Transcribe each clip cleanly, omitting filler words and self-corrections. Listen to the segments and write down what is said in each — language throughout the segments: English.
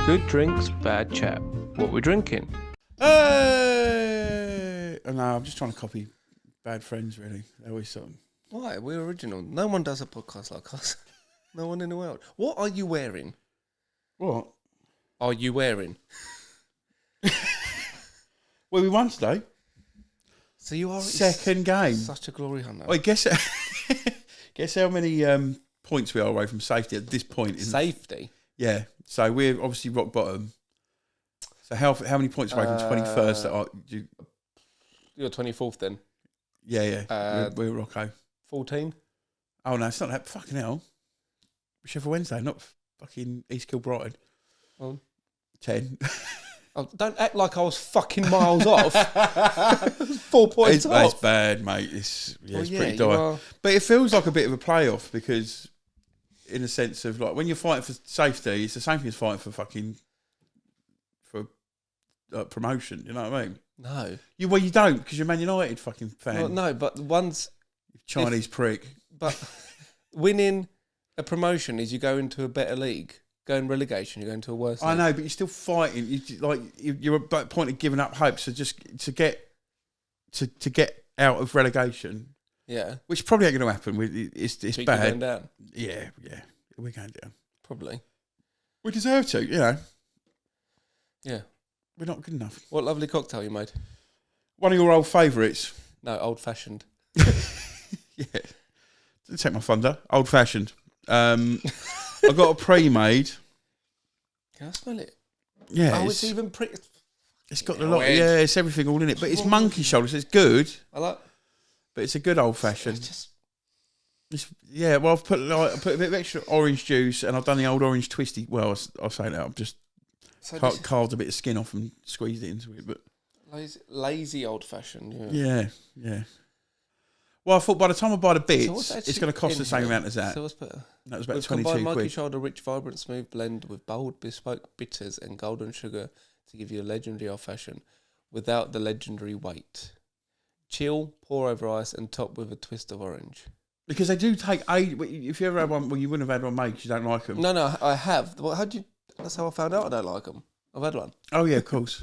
Good drinks, bad chap. What we're drinking? Hey! Oh, no, I'm just trying to copy Bad Friends, really. They're always something. Why? We're original. No one does a podcast like us. No one in the world. What are you wearing? What? Are you wearing? Well, we won today. So you are Second game. Such a glory hunter. Wait, guess how many points we are away from safety at this point. Safety? Yeah. So we're obviously rock bottom. So how many points away from 21st? You're 24th then? Yeah. We're Rocco. 14? Oh, no, it's not that. Fucking hell. Sheffield Wednesday, not fucking East Kilbride. Oh. 10. Oh, don't act like I was fucking miles off. 4 points off. That's bad, mate. It's pretty dire. But it feels like a bit of a playoff because, in a sense of like, when you're fighting for safety, it's the same thing as fighting for promotion. You know what I mean? No. You don't because you're Man United fucking fan. Well, no, but once Chinese prick. But winning a promotion is you go into a better league. Going relegation, you go into a worse league. I know, but you're still fighting. You're at that point of giving up hope. So just to get out of relegation. Yeah. Which probably ain't going to happen. It's bad. Going down. Yeah. We're going down. Probably. We deserve to, you know. Yeah. We're not good enough. What lovely cocktail you made. One of your old favourites. No, old-fashioned. Yeah. Didn't take my thunder. Old-fashioned. I got a pre-made. Can I smell it? Yeah. Oh, it's even pretty. It's got a lot. Yeah, it's everything all in it. But it's monkey shoulders. It's good. I like. But it's a good old-fashioned. It's just... Well, I've put a bit of extra orange juice and I've done the old orange twisty. Well, I'll say that. I've just carved a bit of skin off and squeezed it into it. But lazy old-fashioned. Yeah. Well, I thought by the time I buy the bits, so it's going to cost the same amount as that. So what's better? That was about 22 combined quid. monkey shoulder, rich, vibrant, smooth blend with bold, bespoke bitters and golden sugar to give you a legendary old-fashioned without the legendary weight. Chill, pour over ice and top with a twist of orange. Because they do take age. If you ever had one, well, you wouldn't have had one made because you don't like them. No, I have. Well, that's how I found out I don't like them. I've had one. Oh yeah, of course.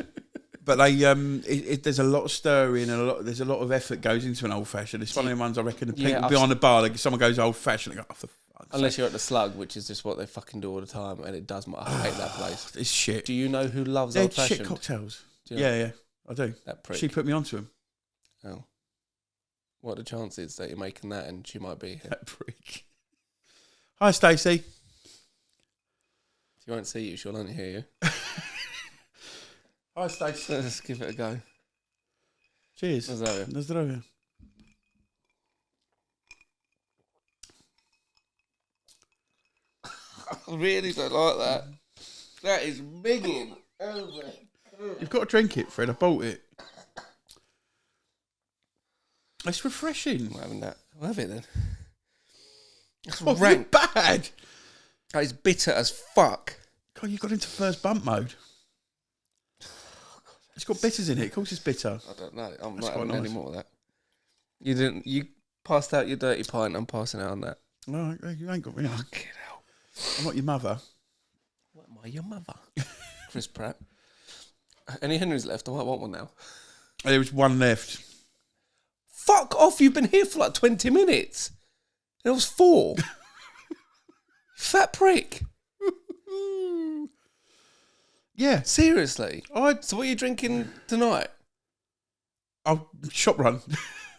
But they, there's a lot of stirring and there's a lot of effort goes into an old fashioned. It's one of the ones I reckon the people behind the bar, someone goes old fashioned, they go, oh, for fuck's unless sake. you're at the Slug, which is just what they fucking do all the time, and it does. I hate that place. It's shit. Do you know who loves They're old fashioned? shit cocktails. Do you know? Yeah, I do. That prick. She put me onto them. Oh. What are the chances that you're making that and she might be here? That prick. Hi, Stacey. She won't see you, she'll only hear you. Hi, Stacey. Let's give it a go. Cheers. Na zdrowie. I really don't like that. That is migging. You've got to drink it, Fred. I bought it. It's refreshing. I'm having that. I'll have it then. It's rank. Bad. That is bitter as fuck. God, you got into first bump mode. It's got bitters in it. Of course it's bitter. I don't know. I'm That's not having quite any nice. more of that. You passed out your dirty pint. I'm passing out on that. No, you ain't got me. Fucking hell. I'm not your mother. What am I, your mother? Chris Pratt. Any Henrys left? I might want one now. There was one left. Fuck off, you've been here for like 20 minutes. And it was 4. Fat prick. Yeah. Seriously. So what are you drinking tonight? Oh, shop run.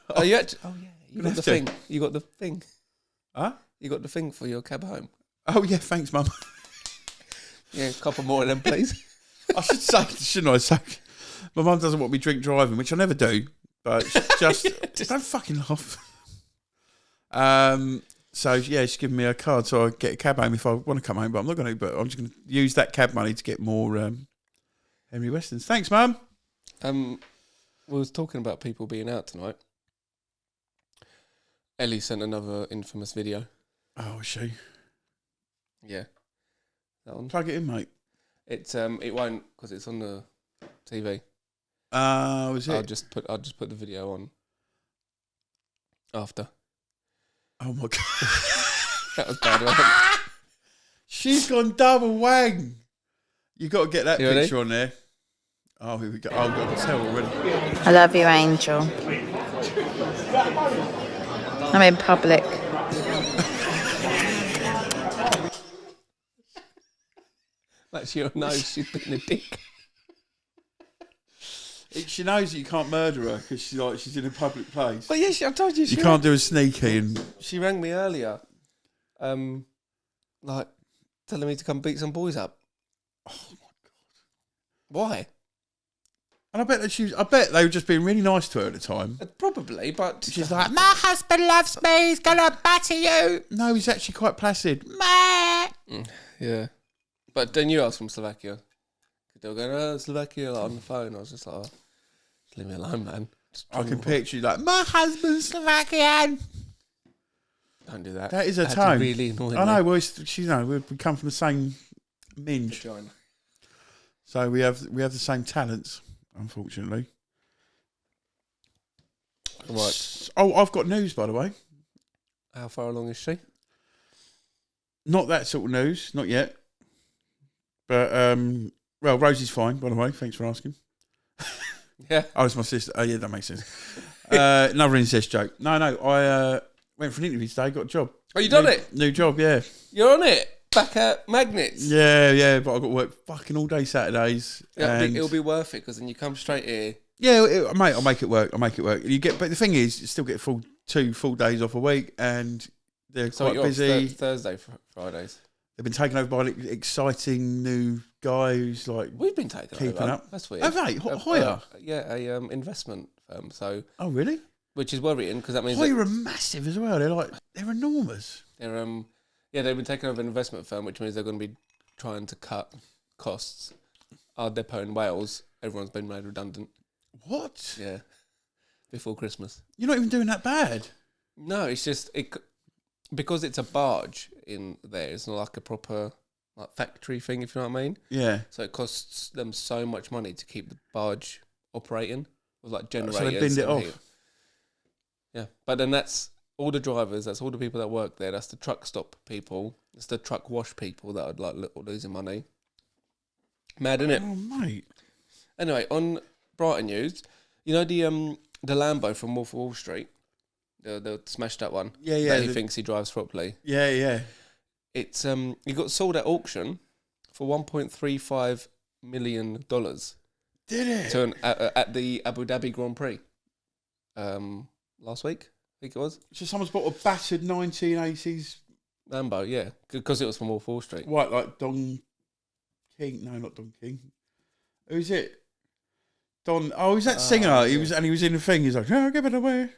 Oh, you actually, oh yeah, you got the to. thing. You got the thing. Huh? You got the thing for your cab home. Oh, yeah, thanks, Mum. Yeah, a couple more of them, please. I should say, shouldn't I? Say, my mum doesn't want me drink driving, which I never do. But just don't fucking laugh. So yeah, she's giving me a card so I get a cab home if I want to come home, but I'm not going to. But I'm just going to use that cab money to get more Henry Westons. Thanks, Mum. We was talking about people being out tonight. Ellie sent another infamous video. Oh, is she? Yeah, that one. Plug it in, mate. It's it won't because it's on the TV. Was it? I'll just put the video on after. Oh my god. That was bad, wasn't it? She's gone double wang. You got to get that You ready? picture on there. Oh, here we go. Oh, God, I can tell already. I love you, Angel. I'm in public. That's your nose. She's been a dick. She knows that you can't murder her because she's in a public place. But yeah, I told you. You can't do a sneaky and... She rang me earlier, like telling me to come beat some boys up. Oh, my God. Why? And I bet they were just being really nice to her at the time. Probably, but She's like, my husband loves me, he's going to batter you. No, he's actually quite placid. yeah. But then you asked from Slovakia. They were going, oh, Slovakia, like, on the phone. I was just like, oh, just leave me alone, man. I can picture you like, my husband's Slovakian. Don't do that. That is a That's tone. really annoying. I know. Well, we come from the same minge, Vagina. so we have the same talents. Unfortunately. Right. Oh, I've got news, by the way. How far along is she? Not that sort of news, not yet. But well, Rosie's fine, by the way. Thanks for asking. Yeah. Oh, it's my sister. Oh, yeah, that makes sense. Another incest joke. No, I went for an interview today, got a job. Oh, you done it? New job, yeah. You're on it. Back at Magnets. Yeah, but I've got to work fucking all day Saturdays. Yeah, and it'll be worth it because then you come straight here. yeah, mate, I'll make it work. You get, but the thing is, you still get two full days off a week, and they're So quite you're busy. Thursday, Fridays. They've been taken over by an exciting new guy who's like We've been taken keeping over. up. That's weird. Oh, right, Hoya. A investment firm. So, Oh, really? which is worrying because that means Hoya are massive as well. They're enormous. they're they've been taken over an investment firm, which means they're going to be trying to cut costs. Our depot in Wales, everyone's been made redundant. What? Yeah, before Christmas. You're not even doing that bad. No, it's just because it's a barge in there. It's not like a proper like factory thing, if you know what I mean. Yeah. So it costs them so much money to keep the barge operating with like generators. So they binned it and off. heat. Yeah, but then that's all the drivers. That's all the people that work there. That's the truck stop people. It's the truck wash people that are like losing money. Mad, isn't it? Oh, mate. Anyway, on Brighton news, you know the Lambo from Wolf of Wall Street, the smashed up one. Yeah. That he thinks he drives properly. Yeah. It's it got sold at auction for $1.35 million. Did it? To at the Abu Dhabi Grand Prix last week, I think it was. So someone's bought a battered 1980s Lambo, yeah, because it was from Wolf of Wall Street. What, like Don King? No, not Don King. Who's it? Don. Oh, he's that singer. Yeah. He was in the thing. He's like, "Oh, give it away."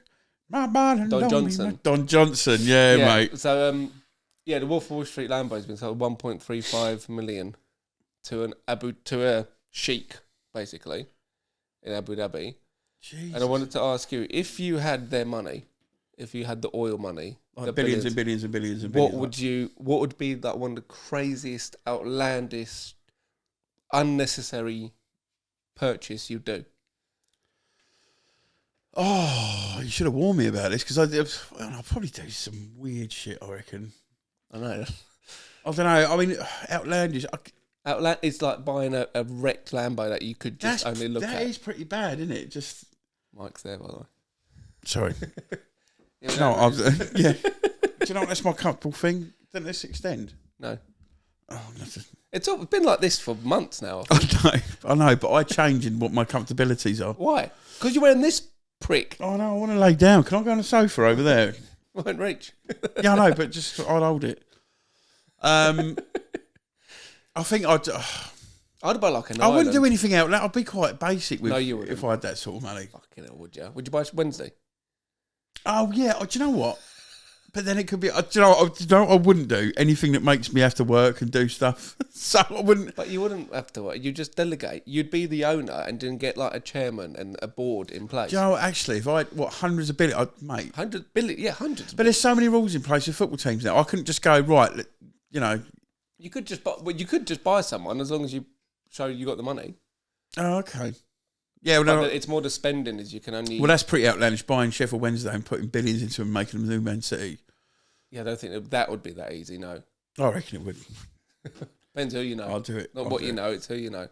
My body Don don't Johnson. mean- Don Johnson. Yeah, mate. So the Wolf of Wall Street Lambo has been sold 1.35 million to a sheik, basically, in Abu Dhabi. Jesus. And I wanted to ask you, if you had their money, if you had the oil money, Like the billions and billions and billions and billions. what would be like one of the craziest, outlandish, unnecessary purchase you'd do? Oh, you should have warned me about this because I'll probably do some weird shit. I reckon. I know. I don't know. I mean, outlandish. It's like buying a wrecked Lambo that you could just only look at. That is pretty bad, isn't it? Just Mike's there, by the way. sorry. Yeah, No, yeah. Do you know what? That's my comfortable thing. Then let's extend. No. Oh, that's It's been like this for months now. I know, but I change in what my comfortabilities are. Why? Because you're wearing this prick. Oh no, I want to lay down. Can I go on the sofa over there? Won't reach. Yeah, I know, but just I'd hold it. I think I'd buy like an I wouldn't do island. anything out. I'd be quite basic with. No, you wouldn't. If I had that sort of money. Fucking hell, would you? Would you buy Wednesday? Oh yeah. Oh, do you know what? But then it could be. Do you know what I wouldn't do anything that makes me have to work and do stuff. So I wouldn't. But you wouldn't have to work. You just delegate. You'd be the owner and then get like a chairman and a board in place. Do you know what? Actually, if I had hundreds of billion, mate. 100 billion, yeah, hundreds. But there's so many rules in place with football teams now. I couldn't just go right. You know. You could just buy someone as long as you show you got the money. Oh, okay. Yeah, well, But no, it's more the spending is you can only. well, that's pretty outlandish. Buying Sheffield Wednesday and putting billions into them, and making them new Man City. Yeah, I don't think that would be that easy. No. I reckon it would. Depends who you know. I'll do it. Not I'll what do you it. know, it's who you know.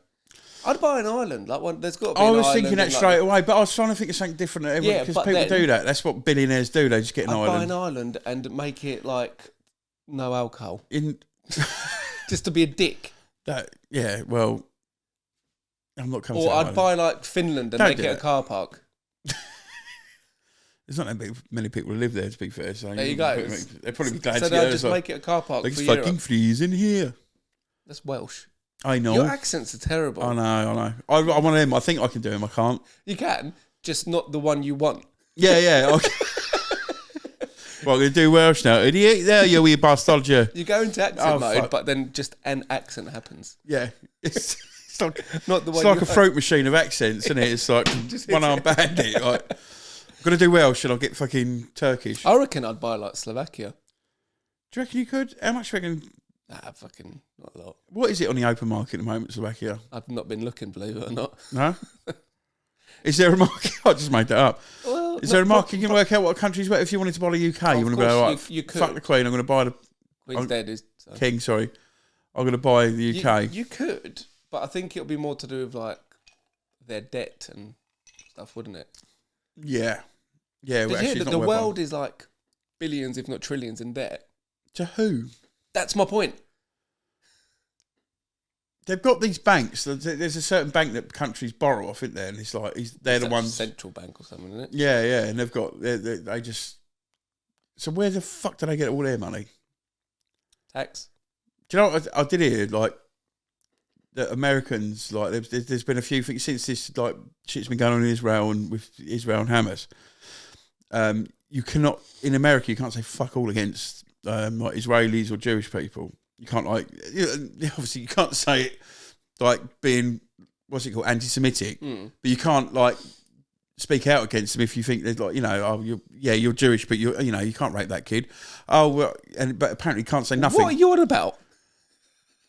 I'd buy an island. Like one, there's got to be I an was island thinking that and, straight away, but I was trying to think of something different. Because but people then- do that. That's what billionaires do. They just get an I'd buy island. an island and make it like no alcohol, In just to be a dick. that, yeah. Well, I'm not coming. Or to that I'd island. buy like Finland and Don't make do it a that. car park. There's not that many people who live there, to be fair. So There you go. They'd probably be glad So to they'll get just there. make it a car park Like for it's Europe. fucking freezing here. That's Welsh. I know. Your accents are terrible. I know. I'm one of them. I think I can do them. I can't. You can, just not the one you want. Yeah. Okay. Well, I'm going to do Welsh now. Idiot. There you wee bastard, you. You go into accent Oh, mode, fuck. but then just an accent happens. Yeah. It's like, Not the it's one like you a want. fruit machine of accents, isn't it? It's like one arm bandit. Like, I'm going to do Welsh and I'll get fucking Turkish. I reckon I'd buy like Slovakia. Do you reckon you could? How much do you reckon? Nah, fucking not a lot. What is it on the open market at the moment, Slovakia? I've not been looking, believe it or not. No? Is there a market? I just made that up. Well, Is there a market you can work out what countries? If you wanted to buy the UK, you want to go, course, right, you could. fuck the Queen, I'm going to buy the Queen's dead. Is so. King, sorry. I'm going to buy the UK. You could, but I think it'll be more to do with like their debt and stuff, wouldn't it? Yeah. Yeah, well, Did you actually, hear it's that not the worth world is like billions, if not trillions, in debt? To who? That's my point. They've got these banks. There's a certain bank that countries borrow off, isn't there? And it's like they're the It's ones. central bank or something, isn't it? Yeah, and they've got they just. So where the fuck do they get all their money? Tax. Do you know what I did hear? Like the Americans, like there's been a few things since this like shit's been going on in Israel and with Israel and Hamas. You cannot in America. You can't say fuck all against like Israelis or Jewish people. You can't obviously you can't say it like being what's it called anti-Semitic, but you can't like speak out against them if you think they're like you're Jewish, but you can't rape that kid. Oh well, but apparently you can't say nothing. What are you on about?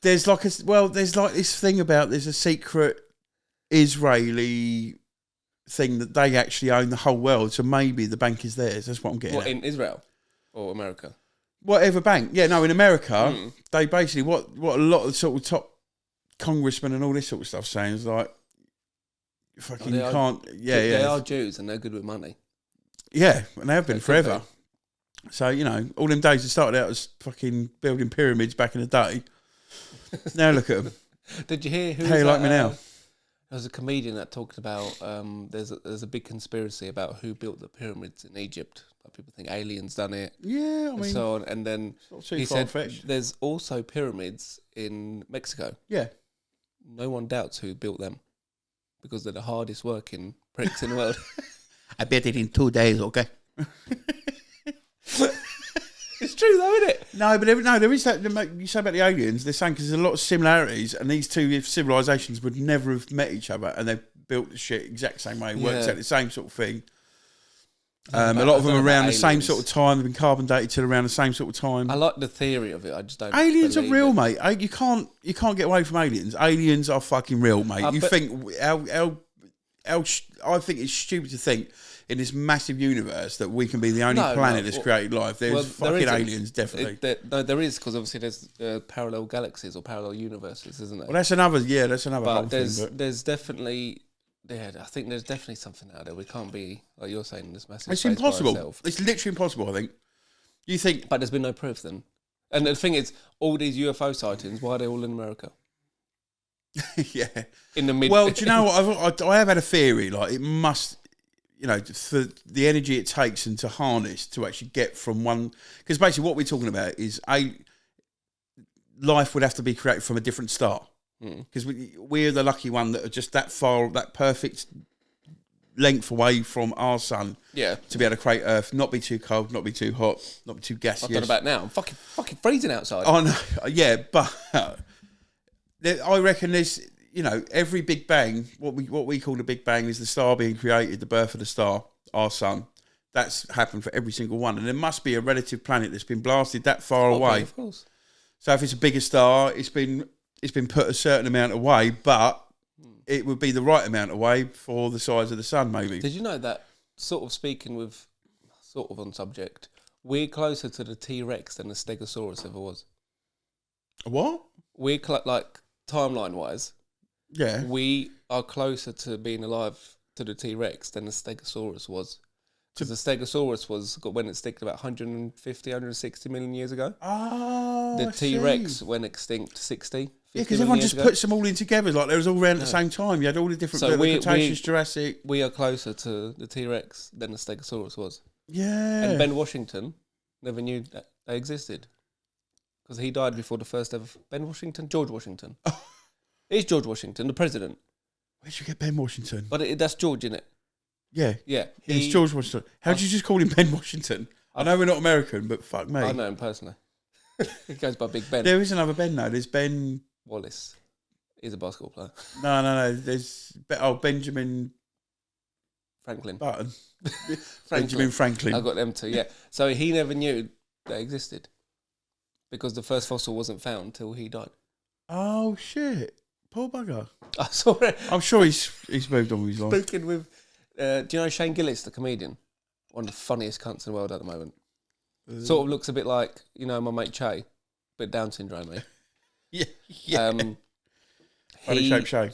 There's like this thing about there's a secret Israeli thing that they actually own the whole world, so maybe the bank is theirs. That's what I'm getting. What at. in Israel or America? Whatever bank. Yeah, no, in America, they basically, what a lot of the sort of top congressmen and all this sort of stuff saying is like, you fucking They are- can't, They are Jews and they're good with money. Yeah, and they have been They could forever. So, all them days that started out as fucking building pyramids back in the day, now look at them. Did you hear who? How you like me now? There was a comedian that talked about there's a big conspiracy about who built the pyramids in Egypt. Like people think aliens done it. Yeah, I And mean, so on, and then not too he said far-fetched. there's also pyramids in Mexico. Yeah. No one doubts who built them because they're the hardest working pricks in the world. I bet it in 2 days, okay? It's true though, isn't it? No, but there is that. You say about the aliens, they're saying because there's a lot of similarities, and these two civilizations would never have met each other, and they've built the shit exact same way, works Yeah. out the same sort of thing. I A don't lot of them know are about around the same aliens. sort of time. They've been carbon dated to around the same sort of time. I like the theory of it. I just don't. Aliens are believe real, it. mate. You can't get away from aliens. Aliens are fucking real, mate. You but- think I think it's stupid to think in this massive universe that we can be the only No, planet no, that's well- created life. There's well, fucking isn't. aliens, definitely. No, there is because obviously there's parallel galaxies or parallel universes, isn't there? Well, that's another whole But thing. But there's definitely I think there's definitely something out there. We can't be like you're saying in this massive. it's space by impossible. ourselves. It's literally impossible. I think. You think? But there's been no proof then. And the thing is, all these UFO sightings, why are they all in America? Yeah. In the mid. Well, do you know what? I have had a theory. Like it must, for the energy it takes and to harness to actually get from one. Because basically, what we're talking about is life would have to be created from a different star. Because we're the lucky one that are just that far, that perfect length away from our sun. Yeah. To be able to create Earth, not be too cold, not be too hot, not be too gaseous. I've done about now. I'm fucking freezing outside. Oh no, yeah, but I reckon there's, every Big Bang, what we call the Big Bang is the star being created, the birth of the star, our sun. That's happened for every single one, and there must be a relative planet that's been blasted that far away. Of course. So if it's a bigger star, it's been put a certain amount away, but it would be the right amount away for the size of the sun, maybe. Did you know that, sort of speaking with, sort of on subject, we're closer to the T-Rex than the Stegosaurus ever was? What? we're like timeline-wise, Yeah. we are closer to being alive to the T-Rex than the Stegosaurus was. Because the Stegosaurus went extinct about 150, 160 million years ago. Oh, The I see. T-Rex went extinct 60, 50 Yeah, because million everyone years just ago. puts them all in together. Like, they was all around at the same time. You had all the different... So the we- Cretaceous, Jurassic... We are closer to the T-Rex than the Stegosaurus was. Yeah. And Ben Washington never knew that they existed. Because he died before the first ever... George Washington. It's George Washington, the president. Where'd you get Ben Washington? But that's George, innit? Yeah. Yeah. It's George Washington. How did you just call him Ben Washington? I know we're not American, but fuck me. I know him personally. He goes by Big Ben. There is another Ben, though. There's Ben... Wallace. He's a basketball player. No. There's... Benjamin Franklin. Button. Benjamin Franklin. I got them too, yeah. So he never knew they existed. Because the first fossil wasn't found until he died. Oh, shit. Poor bugger. I saw it. I'm sure he's moved on with his life. Speaking with... do you know Shane Gillis, the comedian? One of the funniest cunts in the world at the moment. Sort of looks a bit like, my mate Che. Bit Down syndrome, eh? Yeah. Funny shape show.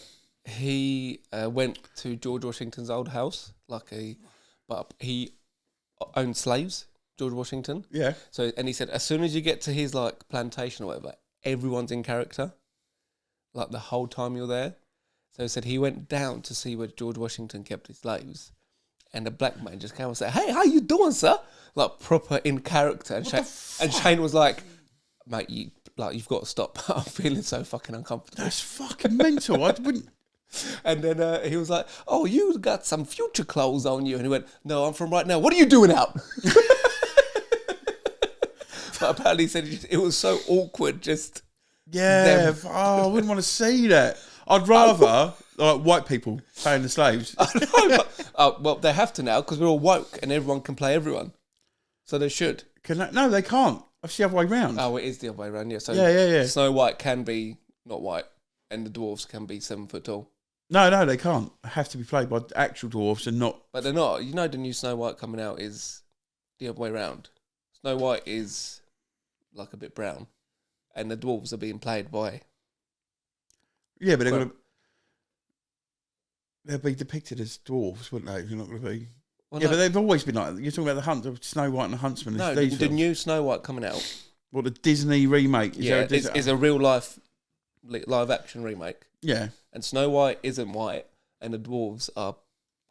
He went to George Washington's old house, but he owned slaves, George Washington. Yeah. So, and he said, as soon as you get to his plantation or whatever, everyone's in character, the whole time you're there. So he said he went down to see where George Washington kept his slaves, and a black man just came and said, "Hey, how you doing, sir?" Proper in character. And Shane was like, "Mate, you've got to stop. I'm feeling so fucking uncomfortable." That's fucking mental. I wouldn't... And then he was like, "Oh, you got some future clothes on you." And he went, "No, I'm from right now. What are you doing out?" But apparently he said it was so awkward just... Yeah. I wouldn't want to see that. I'd rather white people playing the slaves. Well, they have to now because we're all woke and everyone can play everyone. So they should. No, they can't. That's the other way round. Oh, it is the other way around, yeah. So Yeah. Snow White can be not white and the dwarves can be 7 foot tall. No, they can't. They have to be played by actual dwarves and not... But they're not. The new Snow White coming out is the other way around. Snow White is a bit brown and the dwarves are being played by... Yeah, but they'll be depicted as dwarves, wouldn't they? They're not going to be... Well, yeah, no. but they've always been like... You're talking about the hunt of Snow White and the Huntsman. No, these the films. new Snow White coming out. What, the Disney remake? Is a real life live action remake. Yeah. And Snow White isn't white and the dwarves are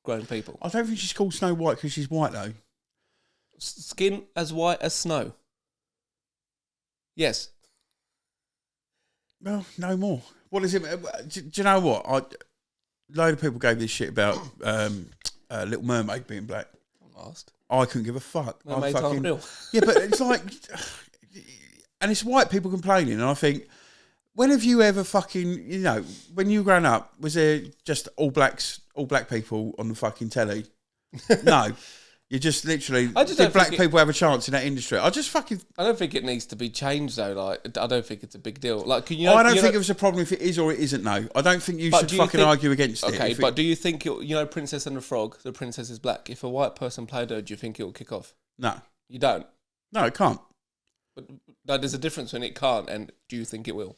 grown people. I don't think she's called Snow White because she's white, though. Skin as white as snow. Yes. Well, no more. What is it? Do you know what? A load of people gave this shit about Little Mermaid being black. I'm asked. I couldn't give a fuck. Mermaids aren't real. Yeah, but it's like... And it's white people complaining, and I think... When have you ever fucking... when you were growing up, was there just all black people on the fucking telly? No. You just literally... Did black people have a chance in that industry? I don't think it needs to be changed though. I don't think it's a big deal. I don't think it was a problem if it is or it isn't. No, I don't think you should fucking argue against it. Okay, but do you think Princess and the Frog? The princess is black. If a white person played her, do you think it will kick off? No, you don't. No, it can't. But there's a difference when it can't, and do you think it will?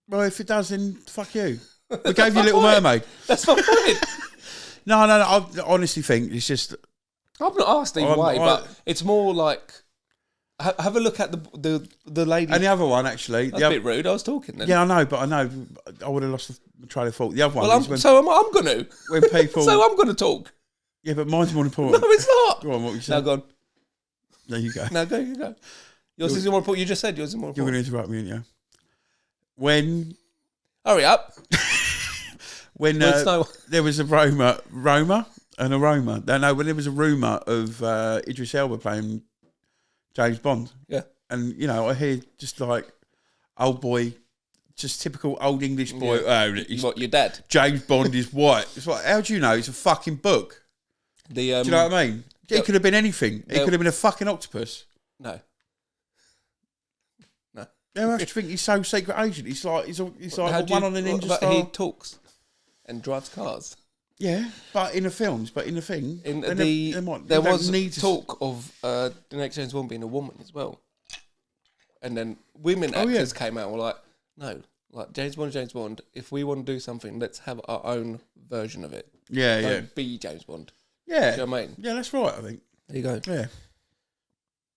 Well, if it does, then fuck you. We gave you Little Mermaid. That's my point. No. I honestly think it's just... I'm not asked either way, but it's more like... Have a look at the lady... And the other one, actually... That's a bit rude, I was talking then. Yeah, I know, but I would have lost the train of thought. The other one I'm going to. When people... So I'm going to talk. Yeah, but mine's more important. No, it's not. Go on, what you said. Now go on. There you go. Now go, you go. Yours is more important. You just said yours is more You're important. going to interrupt me, aren't you? When... Hurry up. When there was a Roma and aroma. No, when there was a rumour of Idris Elba playing James Bond. Yeah. And, I hear just like, old boy, just typical old English boy. Yeah. What, your dad? James Bond is white. It's like, how do you know? It's a fucking book. Do you know what I mean? It could have been anything. It could have been a fucking octopus. No. How much do you think he's so secret agent? He's like one on the Ninja Star. He talks and drives cars. Yeah, but in the films, but in the thing, there was talk of the next James Bond being a woman as well. And then women Oh, actors came out and were like, no, like James Bond, if we want to do something, let's have our own version of it. Yeah, Don't be James Bond. Yeah. Do you know what I mean? Yeah, that's right, I think. There you go. Yeah.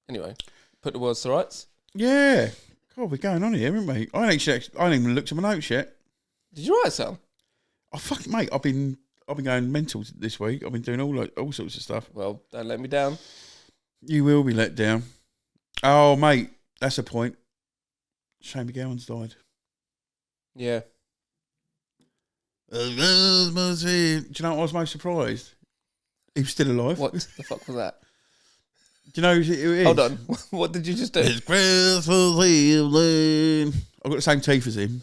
Anyway, put the words to rights. Yeah. God, we're going on here, aren't we? I ain't even looked at my notes yet. Did you write some? Oh, fuck, mate, I've been going mental this week. I've been doing all sorts of stuff. Well, don't let me down. You will be let down. Oh, mate, that's a point. Shane McGowan's died. Yeah. Do you know what I was most surprised? He was still alive. What the fuck was that? Do you know who it is? Hold on. What did you just do? It's Christmas Evening. I've got the same teeth as him.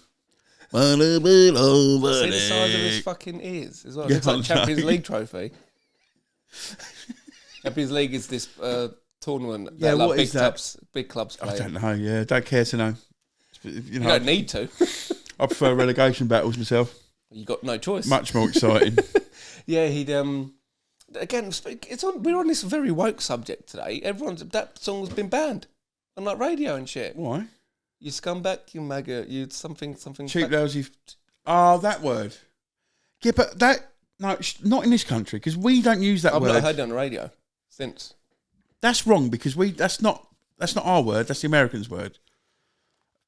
See the size of his fucking ears as well. Yeah, It's like I Champions know. League trophy. Champions League is this tournament Yeah, that like, what is that? big clubs play. I don't know, yeah. Don't care to know. You don't need to. I prefer relegation battles myself. You got no choice. Much more exciting. Yeah, he'd again. We're on this very woke subject today. That song's been banned on like radio and shit. Why? You scumbag, you maggot, you something. Cheap, lousy. Oh, that word. Yeah, but not in this country because we don't use that I've word. not heard it on the radio since. That's wrong because that's not our word. That's the Americans' word.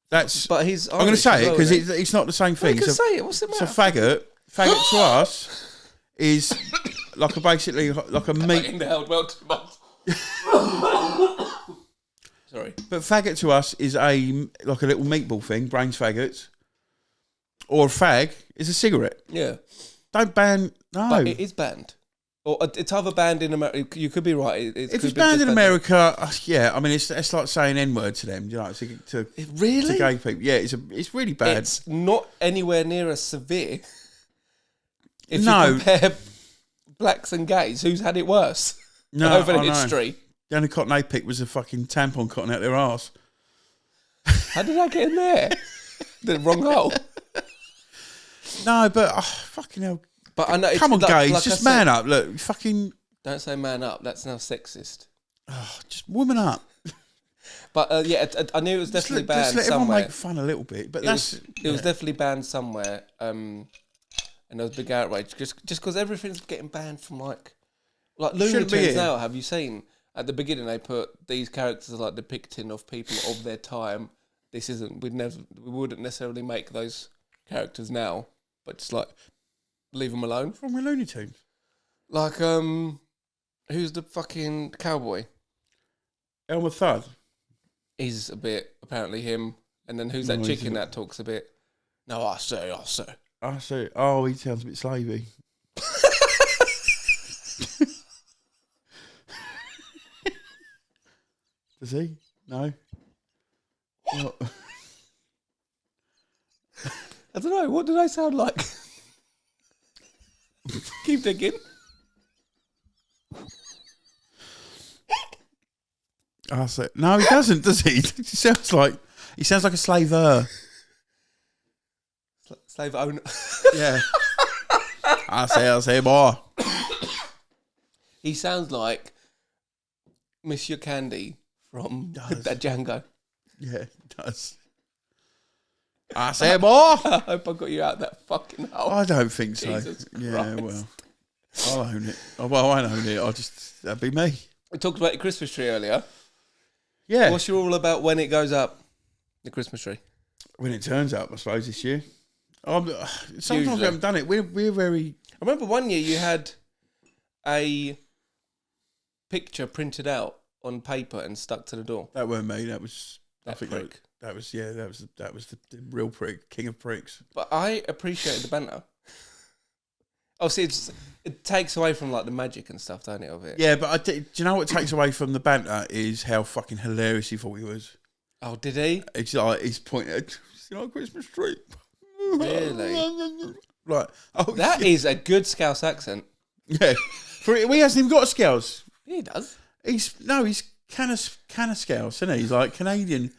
But he's. I'm going to say it because it's not the same Well, thing. you can say it. What's the matter? So faggot to us is basically like a meat. Inhaled well too much. Sorry. But faggot to us is like a little meatball thing, brains faggots. Or a fag is a cigarette. Yeah. Don't ban, no. But it is banned. Or it's either banned in America. You could be right. If it's banned in America, yeah, I mean, it's like saying N-word to them, you know, to Really? to gay people. Yeah, it's really bad. It's not anywhere near as severe. If No. you compare blacks and gays, who's had it worse? No, over I the know. history. The only cotton they picked was a fucking tampon cotton out their arse. How did I get in there? The wrong hole. No, but fucking hell. But I know. Come on, gays, like just I man said, up. Look, fucking. Don't say man up. That's now sexist. Just woman up. But yeah, I knew it was definitely banned just let everyone somewhere. make fun a little bit. But It was definitely banned somewhere. And there was a big outrage just because everything's getting banned from like Looney Shouldn't be Tunes here. now. Have you seen at the beginning they put these characters like depicting of people of their time. This isn't. We wouldn't necessarily make those characters now, but just like leave them alone. From the Looney Tunes. Like who's the fucking cowboy? Elmer Fudd. He's a bit apparently him. And then who's that No, he's chicken a- that talks a bit? No, I say. I see. Oh, he sounds a bit slavey. Does he? No. What? I don't know. What did I sound like? Keep digging. I say no. He doesn't. Does he? He sounds like a slaver. Slave owner. Yeah. I say, boy. He sounds like Monsieur Candy from that Django. Yeah, he does. I say, boy. I hope I got you out of that fucking hole. I don't think so. Jesus Yeah, Christ. well, I'll own it. Oh, well, I own it. That'd be me. We talked about your Christmas tree earlier. Yeah. What's your all about when it goes up? The Christmas tree. When it turns up, I suppose this year. Sometimes Usually. we haven't done it. We're very. I remember one year you had a picture printed out on paper and stuck to the door. That weren't me. That was. That I think prick. that was the real prick, king of pricks. But I appreciated the banter. Obviously, it takes away from like the magic and stuff, don't it? Of it. Yeah, but do you know what takes away from the banter is how fucking hilarious he thought he was. Oh, did he? It's like he's pointing at Christmas tree. Really? Like, oh, That shit. is a good Scouse accent. Yeah. He hasn't even got a Scouse. Yeah, he does. He's kind of Scouse, isn't he? He's like Canadian.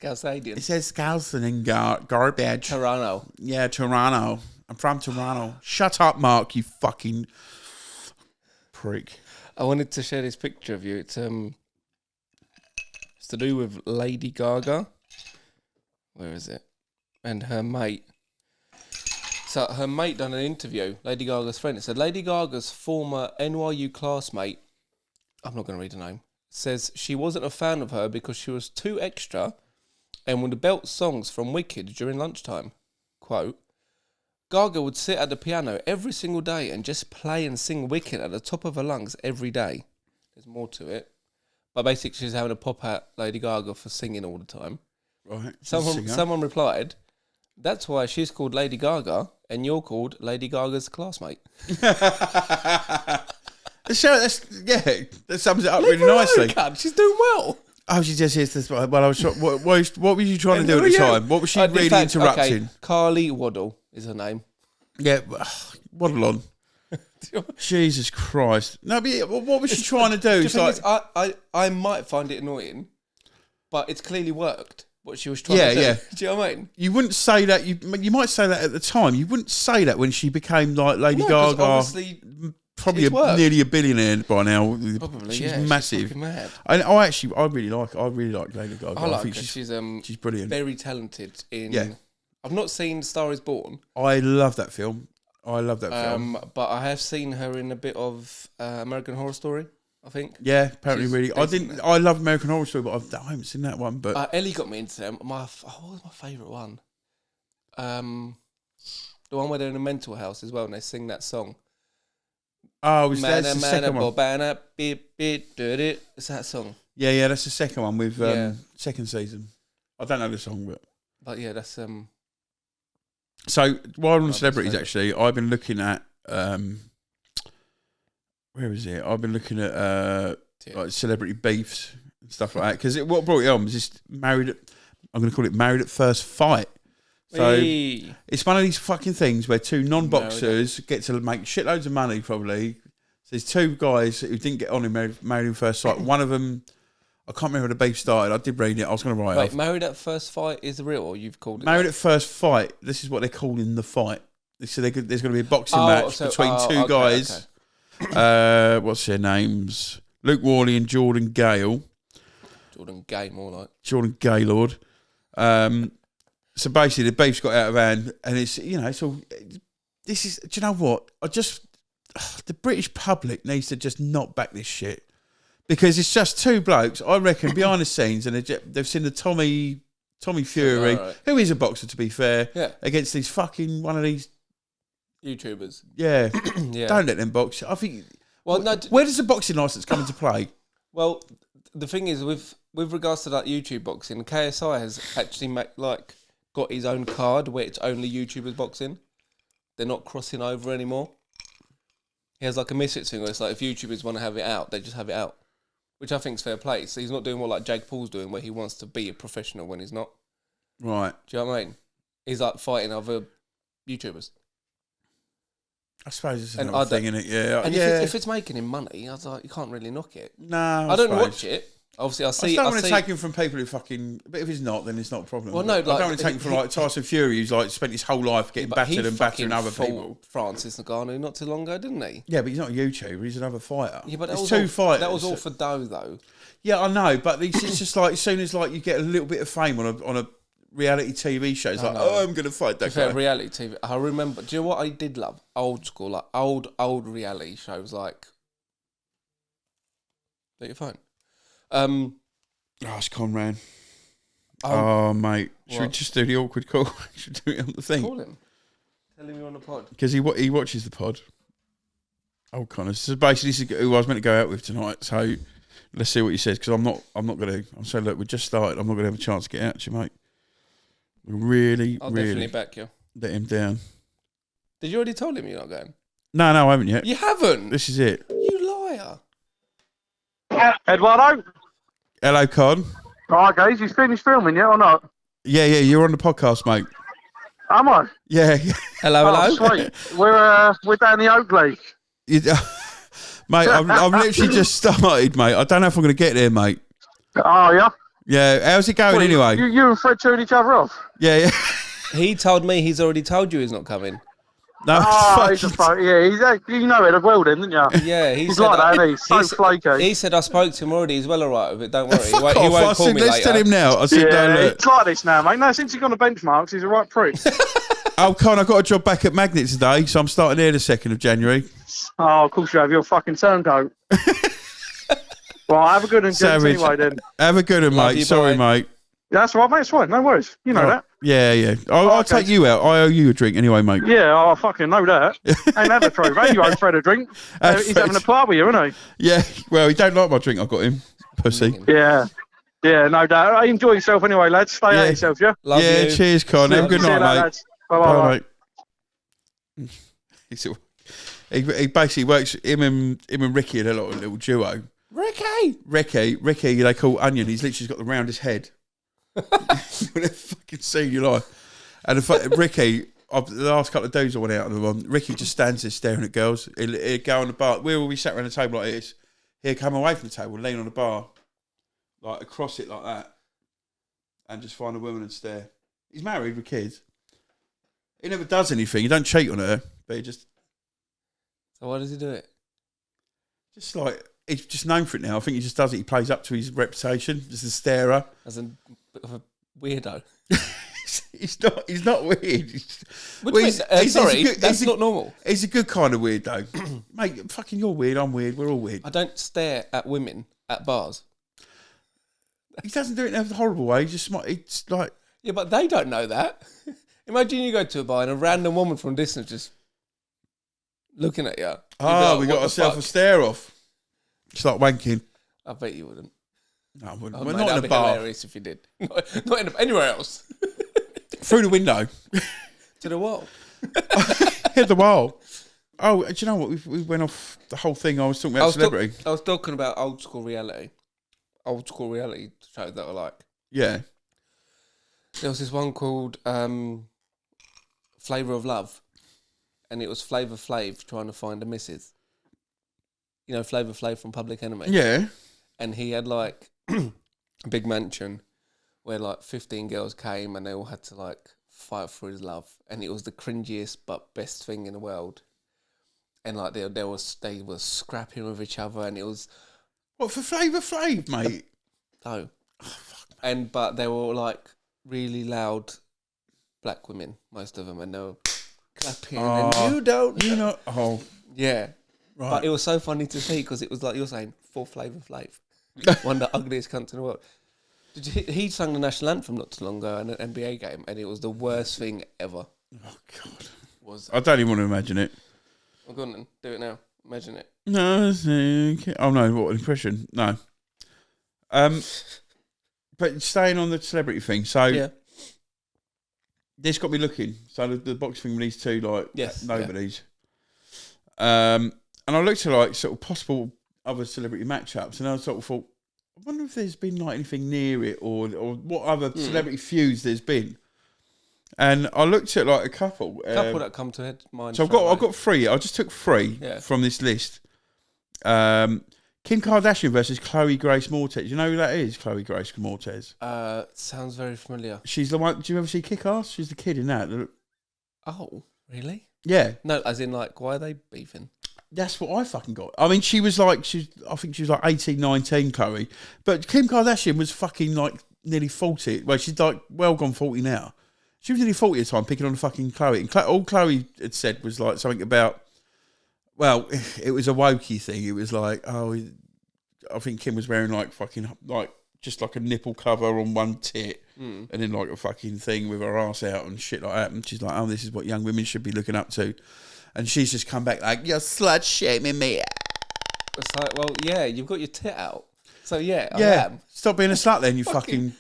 Scousadian. It says Scouse and in garbage. Toronto. Yeah, Toronto. I'm from Toronto. Shut up, Mark, you fucking prick. I wanted to share this picture of you. It's to do with Lady Gaga. Where is it? And her mate. So her mate done an interview, Lady Gaga's friend. It said Lady Gaga's former NYU classmate, I'm not going to read her name, says she wasn't a fan of her because she was too extra and would belt songs from Wicked during lunchtime. Quote, Gaga would sit at the piano every single day and just play and sing Wicked at the top of her lungs every day. There's more to it. But basically she's having a pop at Lady Gaga for singing all the time. Right. Someone replied, that's why she's called Lady Gaga and you're called Lady Gaga's classmate. That sums it up really nicely. She's doing well. Oh, she just hears this. Well, I was. What were you trying to do at the time? What was she really interrupting? Okay, Carly Waddle is her name. Yeah, waddle on. Jesus Christ! No, but what was she trying to do? It's like, I might find it annoying, but it's clearly worked. What she was trying to do. Yeah. Do you know what I mean? You wouldn't say that. You might say that at the time. You wouldn't say that when she became like Lady Gaga. Obviously, probably nearly a billionaire by now. Probably, she's massive. She's mad. I really like Lady Gaga. I think she's brilliant. Very talented. I've not seen Star Is Born. I love that film. But I have seen her in a bit of American Horror Story, I think. Yeah, apparently really. I love American Horror Story, but I haven't seen that one. But Ellie got me into them. What was my favourite one? The one where they're in a mental house as well, and they sing that song. Oh, that's the second one. It's that song. Yeah, that's the second one with second season. I don't know the song, but yeah, that's So while on celebrities, actually, I've been looking at where is it? I've been looking at like celebrity beefs and stuff like that because what brought it on was just I'm going to call it married at first fight. So it's one of these fucking things where two non-boxers get to make shitloads of money probably. So there's two guys who didn't get on in married at first sight. One of them, I can't remember how the beef started. I did read it. I was going to write it off. Married at first fight is real, or you've called it Married at first fight. This is what they're calling the fight. So there's going to be a boxing match between two guys. Okay. What's their names? Luke Worley and Jordan Gale. Jordan Gay, more like. Jordan Gaylord. So basically, the beef's got out of hand, and it's all. This is. Do you know what? The British public needs to just not back this shit because it's just two blokes. I reckon behind the scenes, and they've seen the Tommy Fury, who is a boxer to be fair, against these fucking one of these YouTubers. Yeah, Don't let them box. I think. Well, no. Where does the boxing license come into play? Well, the thing is, with regards to that YouTube boxing, KSI has actually got his own card where it's only YouTubers boxing. They're not crossing over anymore. He has like a misfits thing where it's like if YouTubers want to have it out, they just have it out, which I think is fair play. So he's not doing what like Jake Paul's doing, where he wants to be a professional when he's not. Right. Do you know what I mean? He's like fighting other YouTubers. I suppose it's another thing, isn't it? Yeah. And if it's making him money, I was like, you can't really knock it. No, I don't watch it. Obviously, I don't want to take him from people who fucking. But if it's not, then it's not a problem. Well, no, I don't want to take him from like Tyson Fury, who's like spent his whole life getting battered and battering other people. Francis Ngannou not too long ago, didn't he? Yeah, but he's not a YouTuber. He's another fighter. Yeah, but there's two fighters. That was all for dough, though. Yeah, I know, but it's just like as soon as like you get a little bit of fame on a reality TV show, it's like, I'm going to fight that guy. Reality TV. I remember. Do you know what I did love? Old school, like old reality shows, like. Take your phone. Oh, it's Conran. Oh, mate. Should we just do the awkward call? Should we do it on the thing? Call him. Tell him you're on the pod. Because he watches the pod. Oh, Connor. So basically, this is who I was meant to go out with tonight. So let's see what he says. Because I'm not going to. I'm saying, look, we just started. I'm not going to have a chance to get out to you, mate. I'll definitely back you. Let him down. Did you already tell him you're not going? No, I haven't yet. You haven't? This is it. You liar. Eduardo? Hello, Con. Right, guys, you finished filming yet or not? Yeah, you're on the podcast, mate. Am I? Yeah. Hello. Sweet. We're down the Oakley. Mate, I've literally just started, mate. I don't know if I'm going to get there, mate. Oh, yeah? Yeah, how's it going anyway? You and Fred chewing each other off? Yeah. He told me he's already told you he's not coming. No, He's a fuck. Yeah, you know it well, then, didn't you? Yeah, He's like that, isn't he? So flaky. He said I spoke to him already. He's well alright with it. Don't worry. Fuck He off. won't I call said, me let's later. tell him now. I said, no, look. It's like this now, mate. No, since he's gone to benchmarks, he's a right prick. Oh, Con, I got a job back at Magnet today, so I'm starting there the 2nd of January. Oh, of course you have. You're a fucking turncoat. Well, have a good one, gents, Savage. anyway, then. Have a good one, Love mate. you, Sorry, bye. mate. Yeah, that's all right, mate. It's fine. No worries. You know that. Yeah. I'll Okay. take you out. I owe you a drink anyway, mate. Yeah, I fucking know that. Ain't that the truth, mate? You owe Fred a drink. He's having a part with you, isn't Yeah, well, he don't like my drink. I got him. Pussy. he? Yeah. Yeah, no doubt. Enjoy yourself anyway, lads. Stay Yeah. out yourselves, yeah? Love yeah, you. cheers, Con. Have a good See you night, later, mate. lads. Bye-bye. Bye, mate. He basically works, him and Ricky had a little duo. Ricky, they call Onion. He's literally got the roundest head. You've never fucking seen your life. And Ricky, the last couple of days I went out with him, Ricky just stands there staring at girls. He'd go on the bar. We sat around the table like this. He'd come away from the table, lean on the bar, like across it like that, and just find a woman and stare. He's married with kids. He never does anything. He don't cheat on her, but he just So why does he do it? like, he's just known for it now. I think he just does it. He plays up to his reputation, just a starer. As a bit of a weirdo. He's not weird. What do you mean? Sorry, that's not normal. He's a good kind of weird though. Mate, fucking you're weird, I'm weird, we're all weird. I don't stare at women at bars. He doesn't do it in a horrible way. It's like, Yeah, but they don't know that. Imagine you go to a bar and a random woman from distance just looking at you. we got ourselves a stare off. It's like wanking. I bet you wouldn't. No, we're Oh, not mate, in that'd a be bar. hilarious if you did. Not anywhere else. Through the window. To the wall. Hit the wall. Oh, do you know what? We went off the whole thing. I was talking about celebrity. I was talking about old school reality. Old school reality shows that I like. Yeah. There was this one called Flavour of Love. And it was Flavor Flav trying to find a missus. You know, Flavor Flav from Public Enemy. Yeah. And he had like a big mansion where like 15 girls came and they all had to like fight for his love. And it was the cringiest but best thing in the world. And like they were scrapping with each other and it was... What, for Flavor Flav, mate? No. But they were like really loud black women, most of them, and they were clapping and you know. Oh. Yeah. Right. But it was so funny to see because it was like you're saying, for Flavor Flav. One of the ugliest cunts in the world. He sang the national anthem not too long ago in an NBA game, and it was the worst thing ever. Oh, God. I don't even want to imagine it. Well, go on then. Do it now. Imagine it. No, oh no, what an impression. No. But staying on the celebrity thing, so Yeah. this got me looking. So the box thing with these two, like, Yes, nobodies. And I looked at like sort of possible other celebrity matchups, and I sort of thought, I wonder if there's been like anything near it, or what other celebrity feuds there's been. And I looked at like a couple. That come to mind. So I've got three. I just took three from this list. Kim Kardashian versus Chloe Grace Moretz. You know who that is? Chloe Grace Moretz. Sounds very familiar. She's the one. Do you ever see Kick-Ass? She's the kid in that. Oh, really? Yeah. No, as in like, why are they beefing? That's what I fucking got. I mean, I think she was like 18, 19, Chloe. But Kim Kardashian was fucking like nearly 40. Well, she's like well gone 40 now. She was nearly 40 at the time, picking on fucking Chloe. And all Chloe had said was like something about, well, it was a wokey thing. It was like, I think Kim was wearing like fucking, like, just like a nipple cover on one tit and then like a fucking thing with her ass out and shit like that. And she's like, this is what young women should be looking up to. And she's just come back like, you're slut shaming me. It's like, well, yeah, you've got your tit out. So yeah, I Yeah. am. Stop being a slut then, you fucking...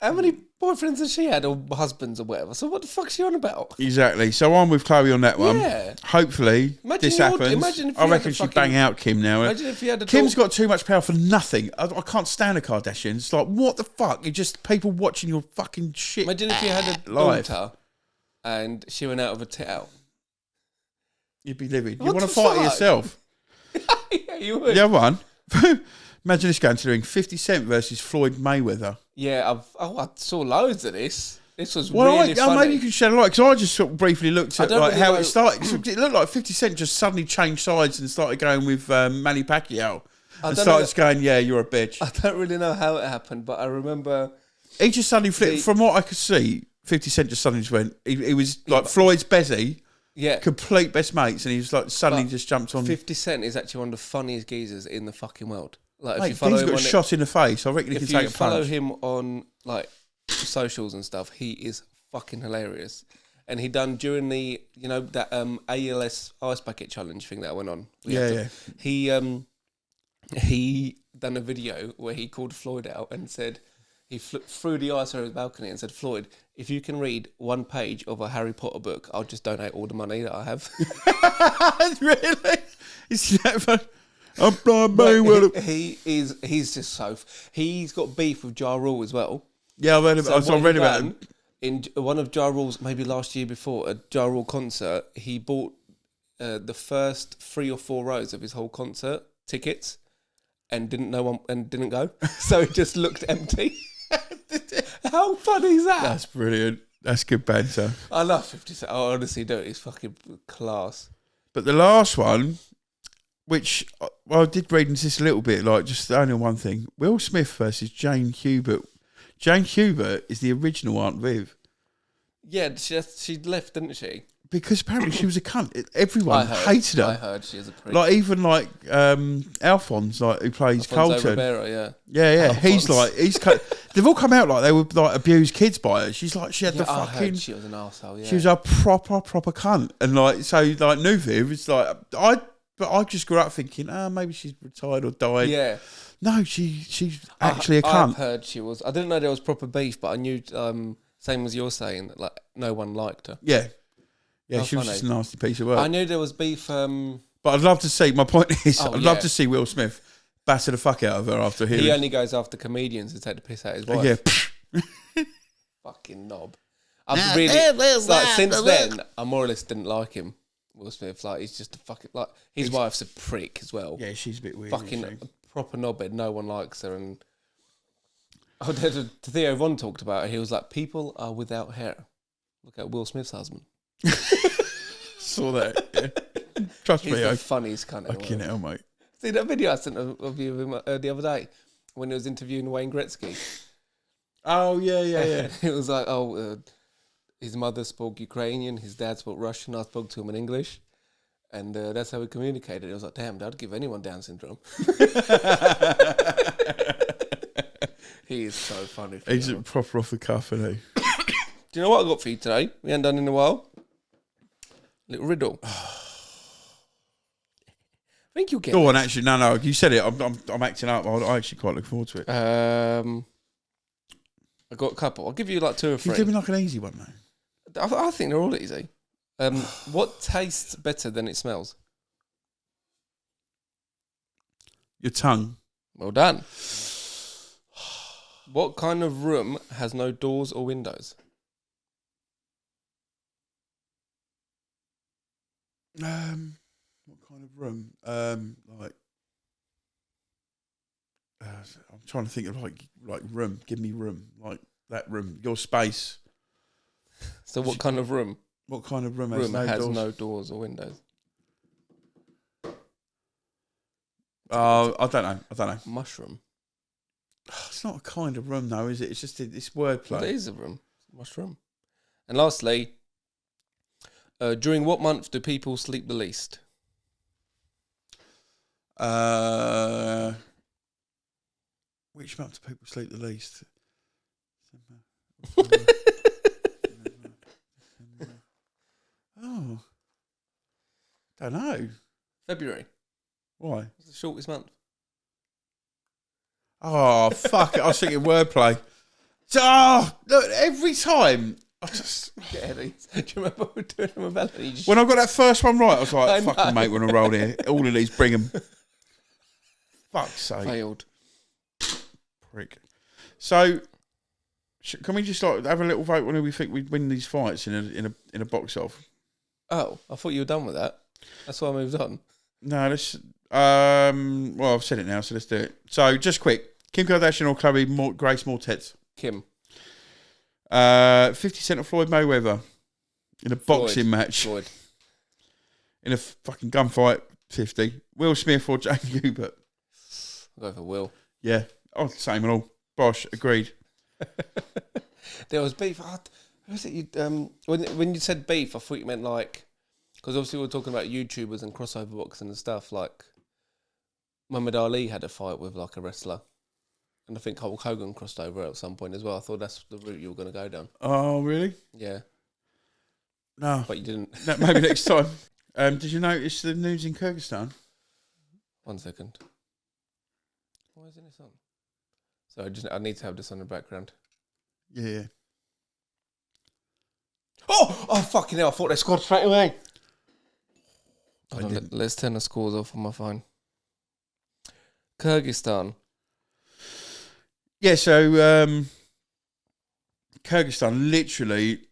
How many boyfriends has she had or husbands or whatever? So what the fuck's she on about? Exactly. So I'm with Chloe on that one. Yeah. Hopefully this happens. Imagine if you I had reckon a she'd fucking- bang out Kim now. Imagine if you had a Kim's got too much power for nothing. I can't stand a Kardashian. It's like, what the fuck? You're just people watching your fucking shit. Imagine if you had a live. daughter and she went out with a tit out. You'd be living. You What want to the fight it fuck? yourself. Yeah, you would. The other one. Imagine this going to the ring. 50 Cent versus Floyd Mayweather. Yeah, I saw loads of this. This was Well, really funny. maybe you can shed a light, because I just sort of briefly looked at don't like really how know- it started. It looked like 50 Cent just suddenly changed sides and started going with Manny Pacquiao. And don't started know- going, yeah, you're a bitch. I don't really know how it happened, but I remember... He just suddenly flipped. From what I could see, 50 Cent just suddenly just went, he was like Floyd's Bezzy, Yeah. complete best mates, and he was like suddenly just jumped on. 50 Cent is actually one of the funniest geezers in the fucking world. Like, if Mate, you follow he's him got a on shot in the face. I reckon he can if take you a follow punch. him on like socials and stuff, he is fucking hilarious. And he done during the that ALS ice bucket challenge thing that went on. He done a video where he called Floyd out and said he threw the ice over his balcony and said, Floyd, if you can read one page of a Harry Potter book, I'll just donate all the money that I have. Really? Is that fun? I'm blind, very well. He's just so... He's got beef with Ja Rule as well. Yeah, I read about. So I read about him. In one of Ja Rule's, maybe last year before, a Ja Rule concert, he bought the first 3 or 4 rows of his whole concert tickets and didn't go. So it just looked empty. How funny is that? That's brilliant. That's good banter. I love 50 Cent. I honestly do. It's fucking class. But the last one, which I did read into this a little bit, like just only one thing: Will Smith versus Jane Hubert. Jane Hubert is the original Aunt Viv. Yeah, she left, didn't she? Because apparently she was a cunt. Everyone hated her. I heard she was a prick. Like even like Alphonse, like who plays Alfonso Colton. Ribeiro, yeah. Yeah. Alphonse. They've all come out like they were like abused kids by her. She's like she had the I fucking. heard she was an arsehole, yeah. She was a proper cunt, and like so like New Viv. It's like I just grew up thinking, maybe she's retired or died. Yeah. No, she's actually a cunt. I've heard she was. I didn't know there was proper beef, but I knew. Same as you're saying that like no one liked her. Yeah, How she was funny. just a nasty piece of work. I knew there was beef. But I'd love to see. My point is, I'd love to see Will Smith batter the fuck out of her after hearing. He only goes after comedians to take the piss out of his wife. Yeah. Fucking knob. I've really since then I more or less didn't like him. Will Smith, like he's just a fucking like his wife's a prick as well. Yeah, she's a bit weird. Fucking proper knobhead. No one likes her. And Theo Von talked about it. He was like, people are without hair. Look at Will Smith's husband. Saw that. Yeah. Trust He's me, the funniest cunt. fucking hell, mate. See that video I sent of you of him the other day when he was interviewing Wayne Gretzky. Oh yeah. It was like, his mother spoke Ukrainian, his dad spoke Russian. I spoke to him in English, and that's how we communicated. It was like, damn, I'd give anyone Down syndrome. He is so funny. He's proper off the cuff, isn't he? Do you know what I got for you today? We haven't done in a while. Little riddle. I think you'll get. Go on, actually, no. You said it. I'm acting up. I actually quite look forward to it. I got a couple. I'll give you like 2 or 3. Can you give me like an easy one, mate? I think they're all easy. What tastes better than it smells? Your tongue. Well done. What kind of room has no doors or windows? What kind of room? Like, I'm trying to think of like room. Give me room, like that room, your space. So what kind of room? What kind of room Room has doors? no doors or windows. I don't know. Mushroom. It's not a kind of room, though, is it? It's just it's wordplay. Well, it is a room. Mushroom. And lastly, during what month do people sleep the least? Which month do people sleep the least? Oh, don't know. February. Why? It's the shortest month. Oh, fuck it. I was thinking wordplay. Oh, look, every time I just... Get Eddie. Do you remember we were doing them with Melanie? When I got that first one right, I was like, I fucking know. mate, when I rolled here, all of these, bring them. Fuck's sake. Failed. Prick. So, can we just like have a little vote on who we think we'd win these fights in a box off? Oh, I thought you were done with that. That's why I moved on. No, let's... well, I've said it now, so let's do it. So, just quick. Kim Kardashian or Chloe Grace Moretz? Kim. 50 Cent or Floyd Mayweather in a boxing match. Floyd. In a fucking gunfight, 50. Will Smith or Jane Hubert? I'll go for Will. Yeah. Oh, same and all. Bosh, agreed. There was beef. Who was it? When you said beef, I thought you meant like, because obviously we were talking about YouTubers and crossover boxing and stuff. Like, Muhammad Ali had a fight with like a wrestler, and I think Hulk Hogan crossed over at some point as well. I thought that's the route you were going to go down. Oh, really? Yeah, No. but you didn't. No, maybe next time. Did you notice the news in Kyrgyzstan? 1 second. Why isn't this on? So I need to have this on the background. Yeah. Oh, fucking hell! I thought they scored straight away. I Hold on, didn't. let's turn the scores off on my phone. Kyrgyzstan. Yeah, so Kyrgyzstan literally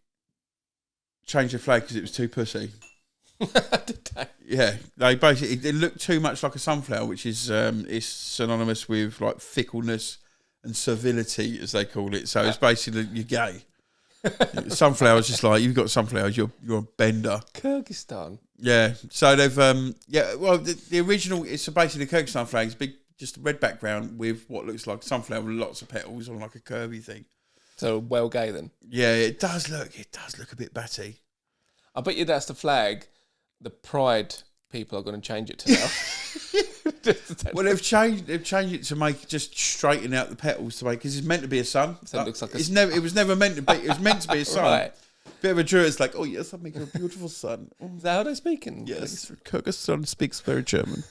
changed the flag because it was too pussy. Did they? Yeah, they basically it looked too much like a sunflower, which is synonymous with like fickleness and servility, as they call it. So it's basically you're gay. Sunflowers, just like you've got sunflowers, you're a bender. Kyrgyzstan. Yeah, so they've the original. It's basically the Kyrgyzstan flag is big, just a red background with what looks like sunflower with lots of petals on like a curvy thing. So well gay then. Yeah, it does look a bit batty. I bet you that's the flag the Pride people are going to change it to now. Well, they've changed it to make just straighten out the petals to make because it's meant to be a sun. So it looks like it was never meant to be. It was meant to be a sun. Right. Bit of a drew. It's like, oh yes, I'm making a beautiful sun. Is that how they're speaking? Yes, Kyrgyzstan speaks very German.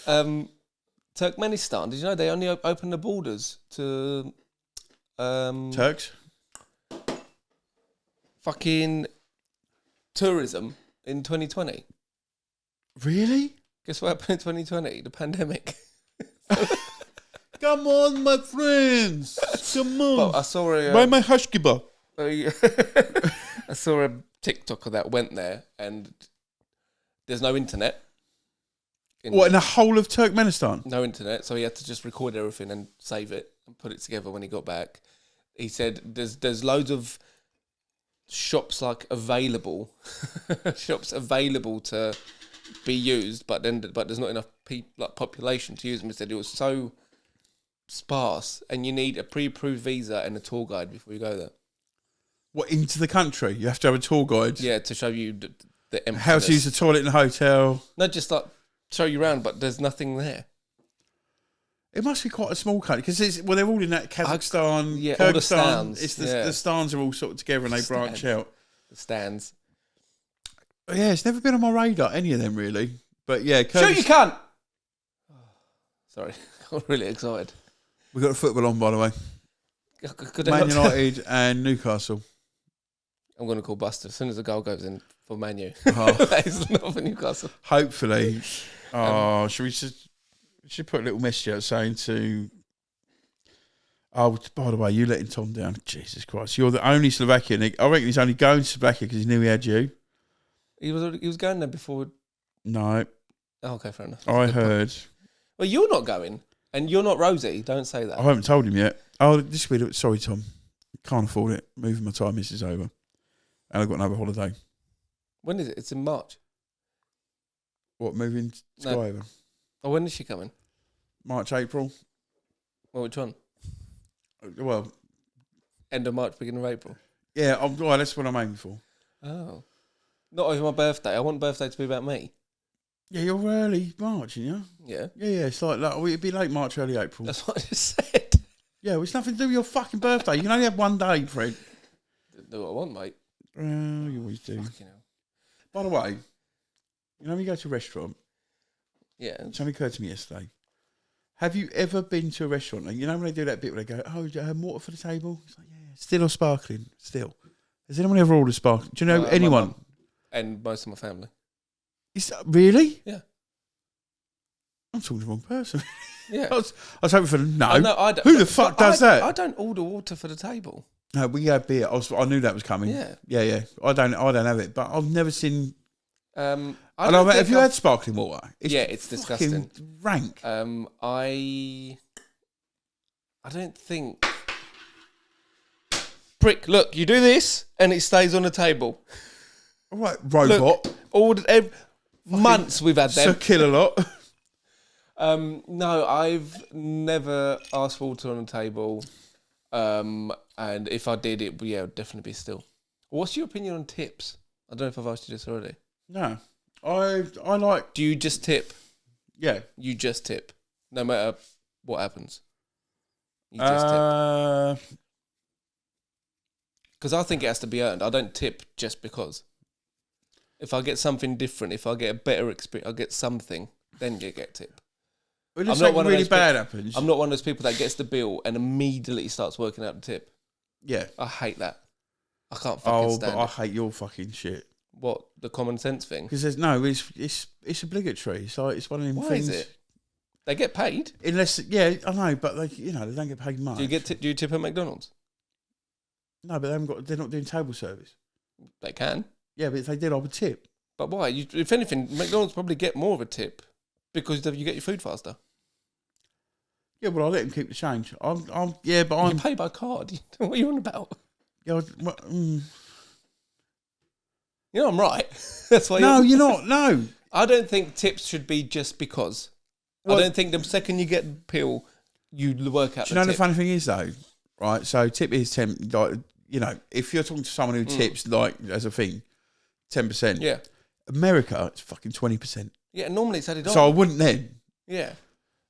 Turkmenistan. Did you know they only opened the borders to Turks? fucking tourism in 2020? Really? Guess what happened in 2020? The pandemic. Come on, my friends. Come on. But I saw a Buy my hashkiba. I saw a TikToker that went there and there's no internet. What, in the whole of Turkmenistan? No internet, so he had to just record everything and save it and put it together when he got back. He said there's loads of shops like available, shops available to be used, but there's not enough population to use them. He said it was so sparse, and you need a pre-approved visa and a tour guide before you go there. What, into the country? You have to have a tour guide? Yeah, to show you the emptiness. How to use the toilet in a hotel? Not just like show you around, but there's nothing there. It must be quite a small country because they're all in that Kazakhstan, yeah, all the Kyrgyzstan. stands, It's yeah. the stands are all sort of together and they branch out. The stands. Yeah, it's never been on my radar, any of them really. But yeah, Sure you can't. Sorry, I got really excited. We got a football on, by the way. Could Man United and Newcastle. I'm going to call Buster as soon as the goal goes in for Man U. Oh. That is not for Newcastle. Hopefully. Should we should put a little message out saying to... Oh, by the way, you letting Tom down. Jesus Christ. You're the only Slovakian. I reckon he's only going to Slovakia because he knew he had you. He was going there before. No. Oh, okay, fair enough. I heard. Well, you're not going, and you're not Rosie. Don't say that. I haven't told him yet. Oh, this week. Sorry, Tom. Can't afford it. Moving my time is over. And I've got another holiday. When is it? It's in March. What, moving to go over? Oh, when is she coming? March, April. Well, which one? Well, End of March, beginning of April. yeah, well, that's what I'm aiming for. Oh, not over my birthday. I want birthday to be about me. Yeah, you're early March, you? Yeah, Yeah, it's like it'd be late March, early April. that's what I just said. Yeah, well, it's nothing to do with your fucking birthday. You can only have one day, Fred. Do what I want, mate. You always do. Fucking hell. By the way, you know when you go to a restaurant, Yeah. it only occurred to me yesterday. Have you ever been to a restaurant and you know when they do that bit where they go, oh, do you have water for the table? It's like, yeah, still or sparkling? Still. Has anyone ever ordered sparkling? Do you know My anyone? mum and most of my family. Is that, really? Yeah. I'm talking to the wrong person. Yeah. I was hoping for no. I know, I don't, Who the fuck does that? I don't order water for the table. No, we have beer. I knew that was coming. Yeah. Yeah. I don't have it, but I've never seen. I don't think have you I've- had sparkling water? It's fucking disgusting. rank. I don't think. prick, look, you do this and it stays on the table. All right, robot. Look, months we've had them. Sir Kill-A-Lot. No, I've never asked for water on the table. And if I did, it would definitely be still. What's your opinion on tips? I don't know if I've asked you this already. No. I like... Do you just tip? Yeah. You just tip? No matter what happens? You just tip? Because I think it has to be earned. I don't tip just because. If I get something different, if I get a better experience, I get something, then you get tip. Well, I'm not one really bad happens. I'm not one of those people that gets the bill and immediately starts working out the tip. Yeah. I hate that. I can't fucking stand it. I it. hate your fucking shit. What, the common sense thing? Because it's obligatory. It's like, it's one of them Why things. Is it? They get paid. Unless, yeah, I know, but they don't get paid much. Do you tip at McDonald's? No, but they're not doing table service. They can. Yeah, but if they did, I would tip. But why? If anything, McDonald's probably get more of a tip because you get your food faster. Yeah, well, I'll let them keep the change. I'm You pay by card. What are you on about? Yeah, You know I'm right. That's why. No, you're not. No. I don't think tips should be just because. Well, I don't think the second you get the pill, you work out. Do you know the funny thing is though, right? So tip is 10. Like, if you're talking to someone who tips like as a thing, 10%. Yeah. America, it's fucking 20%. Yeah, normally it's added on. So I wouldn't then. Yeah.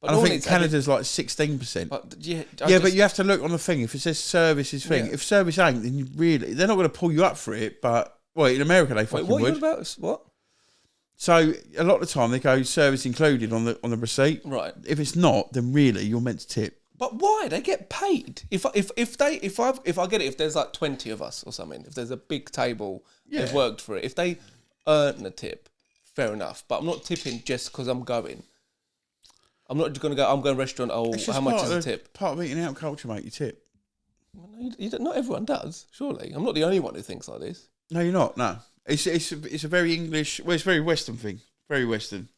But I think Canada's like 16%. But but you have to look on the thing. If it says services thing, if service ain't, then they're not going to pull you up for it. But in America they fucking what would. What are you about? What? So a lot of the time they go service included on the receipt. Right. If it's not, then really you're meant to tip. But why? They get paid. If I get it, if there's like 20 of us or something, if there's a big table, they've worked for it. If they earn a tip, fair enough. But I'm not tipping just because I'm going. I'm not just going to go, I'm going to a restaurant, how much is a tip? Part of eating out culture, mate, you tip. Well, not everyone does, surely. I'm not the only one who thinks like this. No, you're not, no. It's a very English, it's a very Western thing. Very Western.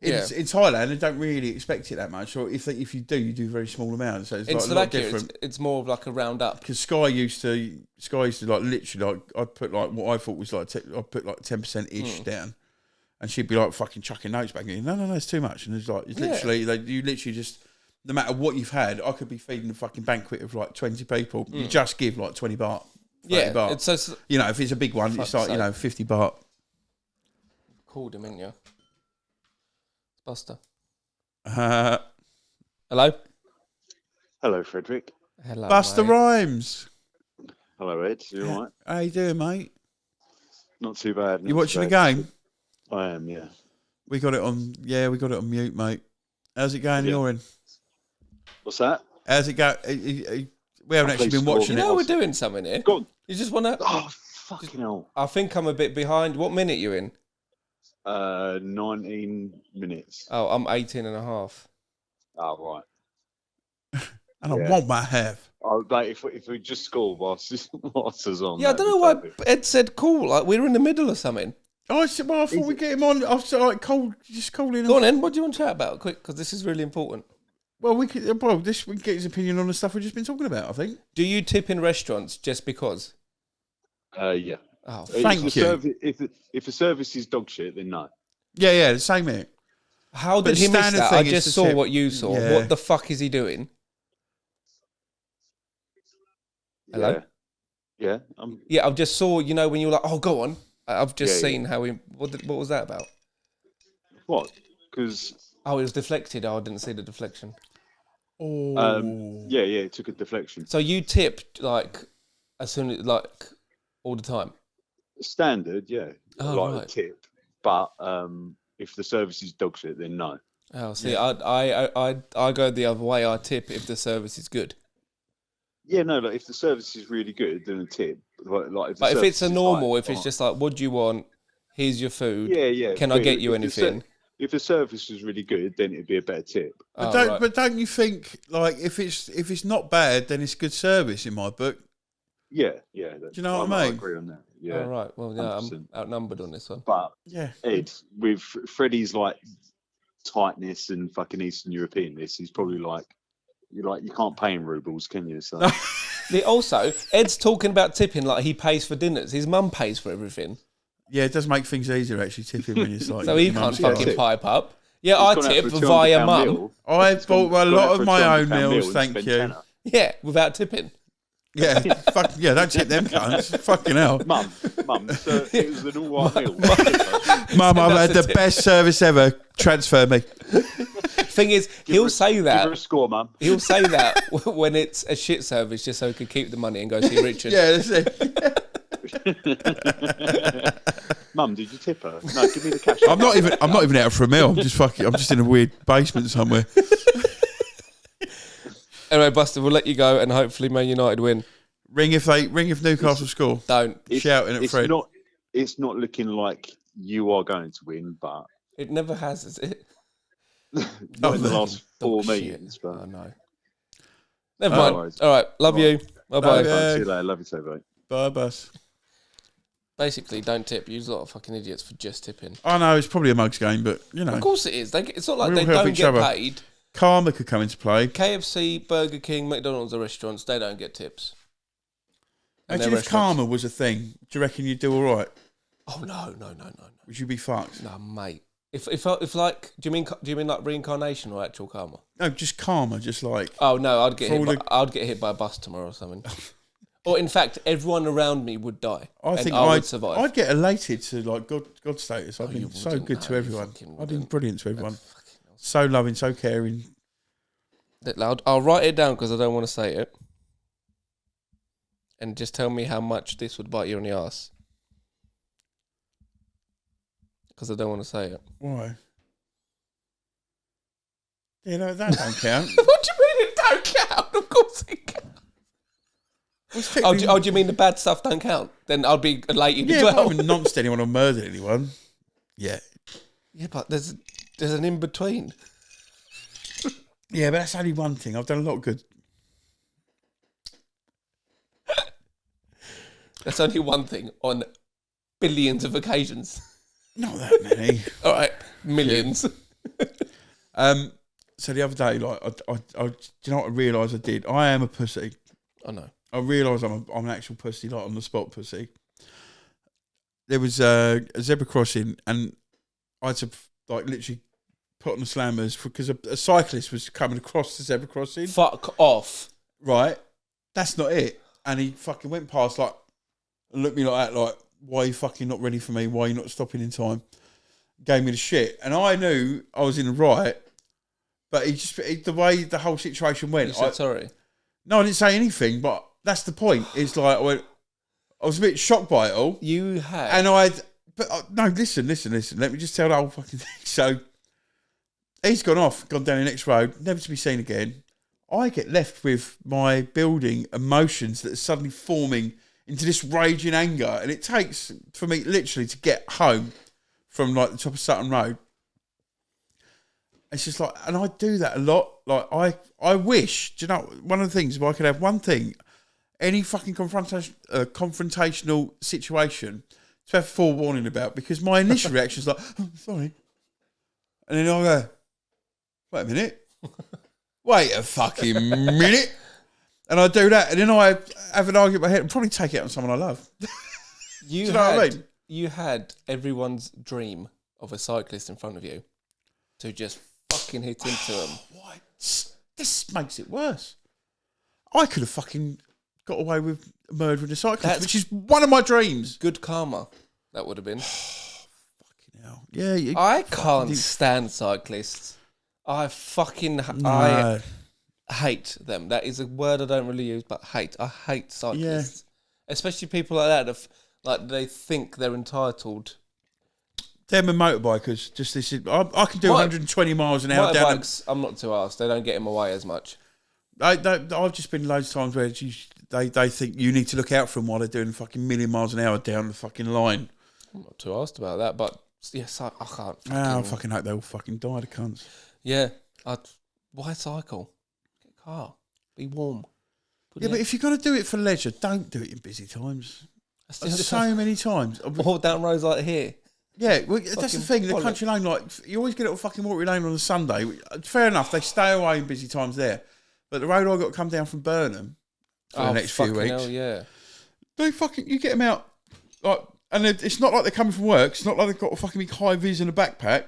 In Thailand, they don't really expect it that much. Or if you do, you do very small amounts. So it's in like a lot Slovakia, different. It's more of like a round up. Because Sky used to like literally, like, I'd put like what I thought was like, I'd put like 10%-ish down. And she'd be like fucking chucking notes back in. No, it's too much. And it's like, literally, you literally just, no matter what you've had, I could be feeding a fucking banquet of like 20 people. You just give like 20 baht. 30 baht. It's so, if it's a big one, it's like, 50 baht. Called him, ain't you? It's Buster. Hello? Hello, Frederick. Hello, Buster mate. Rhymes. Hello, Ed. You all right? How you doing, mate? Not too bad. You watching the game? I am, yeah. We got it on mute, mate. How's it going your end? What's that? How's it go? We haven't actually been watching it. We're doing something here. Go on. You just want to... Oh, fucking hell. I think I'm a bit behind. What minute you in? 19 minutes. Oh, I'm 18 and a half. Oh, right. And I want my half. Oh, like if we just score whilst it's on. Yeah, I don't know why Ed said cool. Like we were in the middle of something. I said, I thought we'd get him on. I was like, just call in. Go on, then. What do you want to chat about? Quick, because this is really important. Well, we can get his opinion on the stuff we've just been talking about, I think. Do you tip in restaurants just because? Yeah. Oh, thank you. If the service is dog shit, then no. Yeah, the same here. How did he miss that? I just saw what you saw. Yeah. What the fuck is he doing? Hello? Yeah. Yeah, I've just saw, when you were like, oh, go on. I've just seen how he... What was that about? What? Because... Oh, it was deflected. Oh, I didn't see the deflection. Oh. Yeah, it took a deflection. So you tipped, as soon as, all the time? Standard, yeah. Oh, a tip. But if the service is dog shit, then no. Oh, see, I go the other way. I tip if the service is good. Yeah, no, if the service is really good, then a tip. But if it's a normal, if it's just like, what do you want? Here's your food. Yeah. Can I get you anything? If the service was really good, then it'd be a better tip. But don't you think, if it's not bad, then it's good service in my book? Yeah. Do you know what I mean? I agree on that. Yeah. Oh, right. Well, yeah, 100%. I'm outnumbered on this one. But yeah, Ed, with Freddie's tightness and fucking Eastern Europeanness, he's probably you can't pay in rubles, can you? So Also, Ed's talking about tipping like he pays for dinners. His mum pays for everything. Yeah, it does make things easier actually tipping when it's like. So he your can't mum's fucking got- pipe up. Yeah, I He's gone out tip for a via £200 mum. meal. I He's gone- bought a gone lot out of for a my own £200 meal meals, and thank spent you. tenner. Yeah, without tipping. Yeah, fuck yeah, don't tip them cunts. Fucking hell. Mum, so it was an all-white meal. Mum, I've us had a the tip. best service ever. Transfer me. Thing is, he'll say Give her a that. score, Mum. He'll say that when it's a shit service, just so he can keep the money and go see Richard. Yeah, that's it. Mum, did you tip her? No, give me the cash. I'm not even out for a meal. I'm just in a weird basement somewhere. Anyway, Buster, we'll let you go, and hopefully Man United win. Ring if Newcastle score. Don't. Shouting at Fred. It's not looking like you are going to win, but It never has, is it? not in the last four Dog shit. meetings. But I know. Never No mind. worries. All right, love you. Bye-bye. Bye. see you later. Love you too, mate. Bye, bus. Basically, don't tip. You're a lot of fucking idiots for just tipping. I know it's probably a mugs game, but you know, Of course it is. It's not like We they all help don't each get other. paid. karma could come into play. KFC, Burger King, McDonald's are restaurants. They don't get tips. And Imagine they're if restaurants. karma was a thing. Do you reckon you'd do all right? Oh no. Would you be fucked? No, mate. If like, do you mean like reincarnation or actual karma? No, just karma, just like Oh no, I'd get For hit. all I'd get hit by a bus tomorrow or something. Or in fact, everyone around me would die. I think I would I'd survive. I'd get elated to like God status. I've you been so wouldn't, good no, to you everyone. fucking I've been wouldn't. brilliant to everyone. So loving, so caring. That loud. I'll write it down because I don't want to say it. And just tell me how much this would bite you on the ass. Because I don't want to say it. Why? Yeah, no, that don't count. What do you mean it don't count? Of course it counts. Well, Do you mean the bad stuff don't count? Then I'll be elated yeah, as but I well. haven't nonced anyone or murdered anyone. Yeah. Yeah, but there's an in between. Yeah, but that's only one thing. I've done a lot of good. That's only one thing on billions of occasions. Not that many. All right, millions. So the other day, like, I do you know what I realised I did? I am a pussy. I know. I realised I'm an actual pussy, like on the spot pussy. There was a zebra crossing, and I had to like literally put on the slammers because a cyclist was coming across the zebra crossing. Fuck off. Right, that's not it. And he fucking went past like and looked at me like that, like, why are you fucking not ready for me? Why are you not stopping in time? Gave me the shit, and I knew I was in the right, but the way the whole situation went. You said sorry. No, I didn't say anything, but that's the point. It's like I was a bit shocked by it all, You had. and no, listen. Let me just tell the whole fucking thing. So he's gone down the next road, never to be seen again. I get left with my building emotions that are suddenly forming into this raging anger, and it takes for me literally to get home from like the top of Sutton Road. It's just like, and I do that a lot. Like I wish, do you know, one of the things, if I could have one thing, any fucking confrontational situation to have forewarning about, because my initial reaction is like, oh, sorry. And then I go, wait a minute. Wait a fucking minute. And I do that, and then I have an argument in my head and probably take it out on someone I love. You Do you know what I mean? You had everyone's dream of a cyclist in front of you to just fucking hit into them. Why? This makes it worse. I could have fucking got away with murdering a cyclist, which is one of my dreams. Good karma, that would have been. Fucking hell. Yeah, I can't stand cyclists. I hate them. That is a word I don't really use, but hate. I hate cyclists. Especially people like that, like they think they're entitled. Them and motorbikers, just this. I can do 120 miles an hour down. Motorbikes, I'm not too arsed. They don't get in my way as much. I've just been loads of times where they think you need to look out for them while they're doing fucking million miles an hour down the fucking line. I'm not too asked about that, but yes, I can't. I fucking hope they all fucking die, the cunts. Yeah, why cycle? Get a car. Be warm. Yeah, but if you're going to do it for leisure, don't do it in busy times. So many times. Walk down roads like here. Yeah, well, that's the thing. The bollocks. country lane, like, you always get it on fucking Watery Lane on a Sunday. Fair enough, they stay away in busy times there. But the road I got to come down from Burnham, for the next few fucking weeks. hell, yeah. You get them out, like, and it's not like they're coming from work. It's not like they've got a fucking big high vis in a backpack.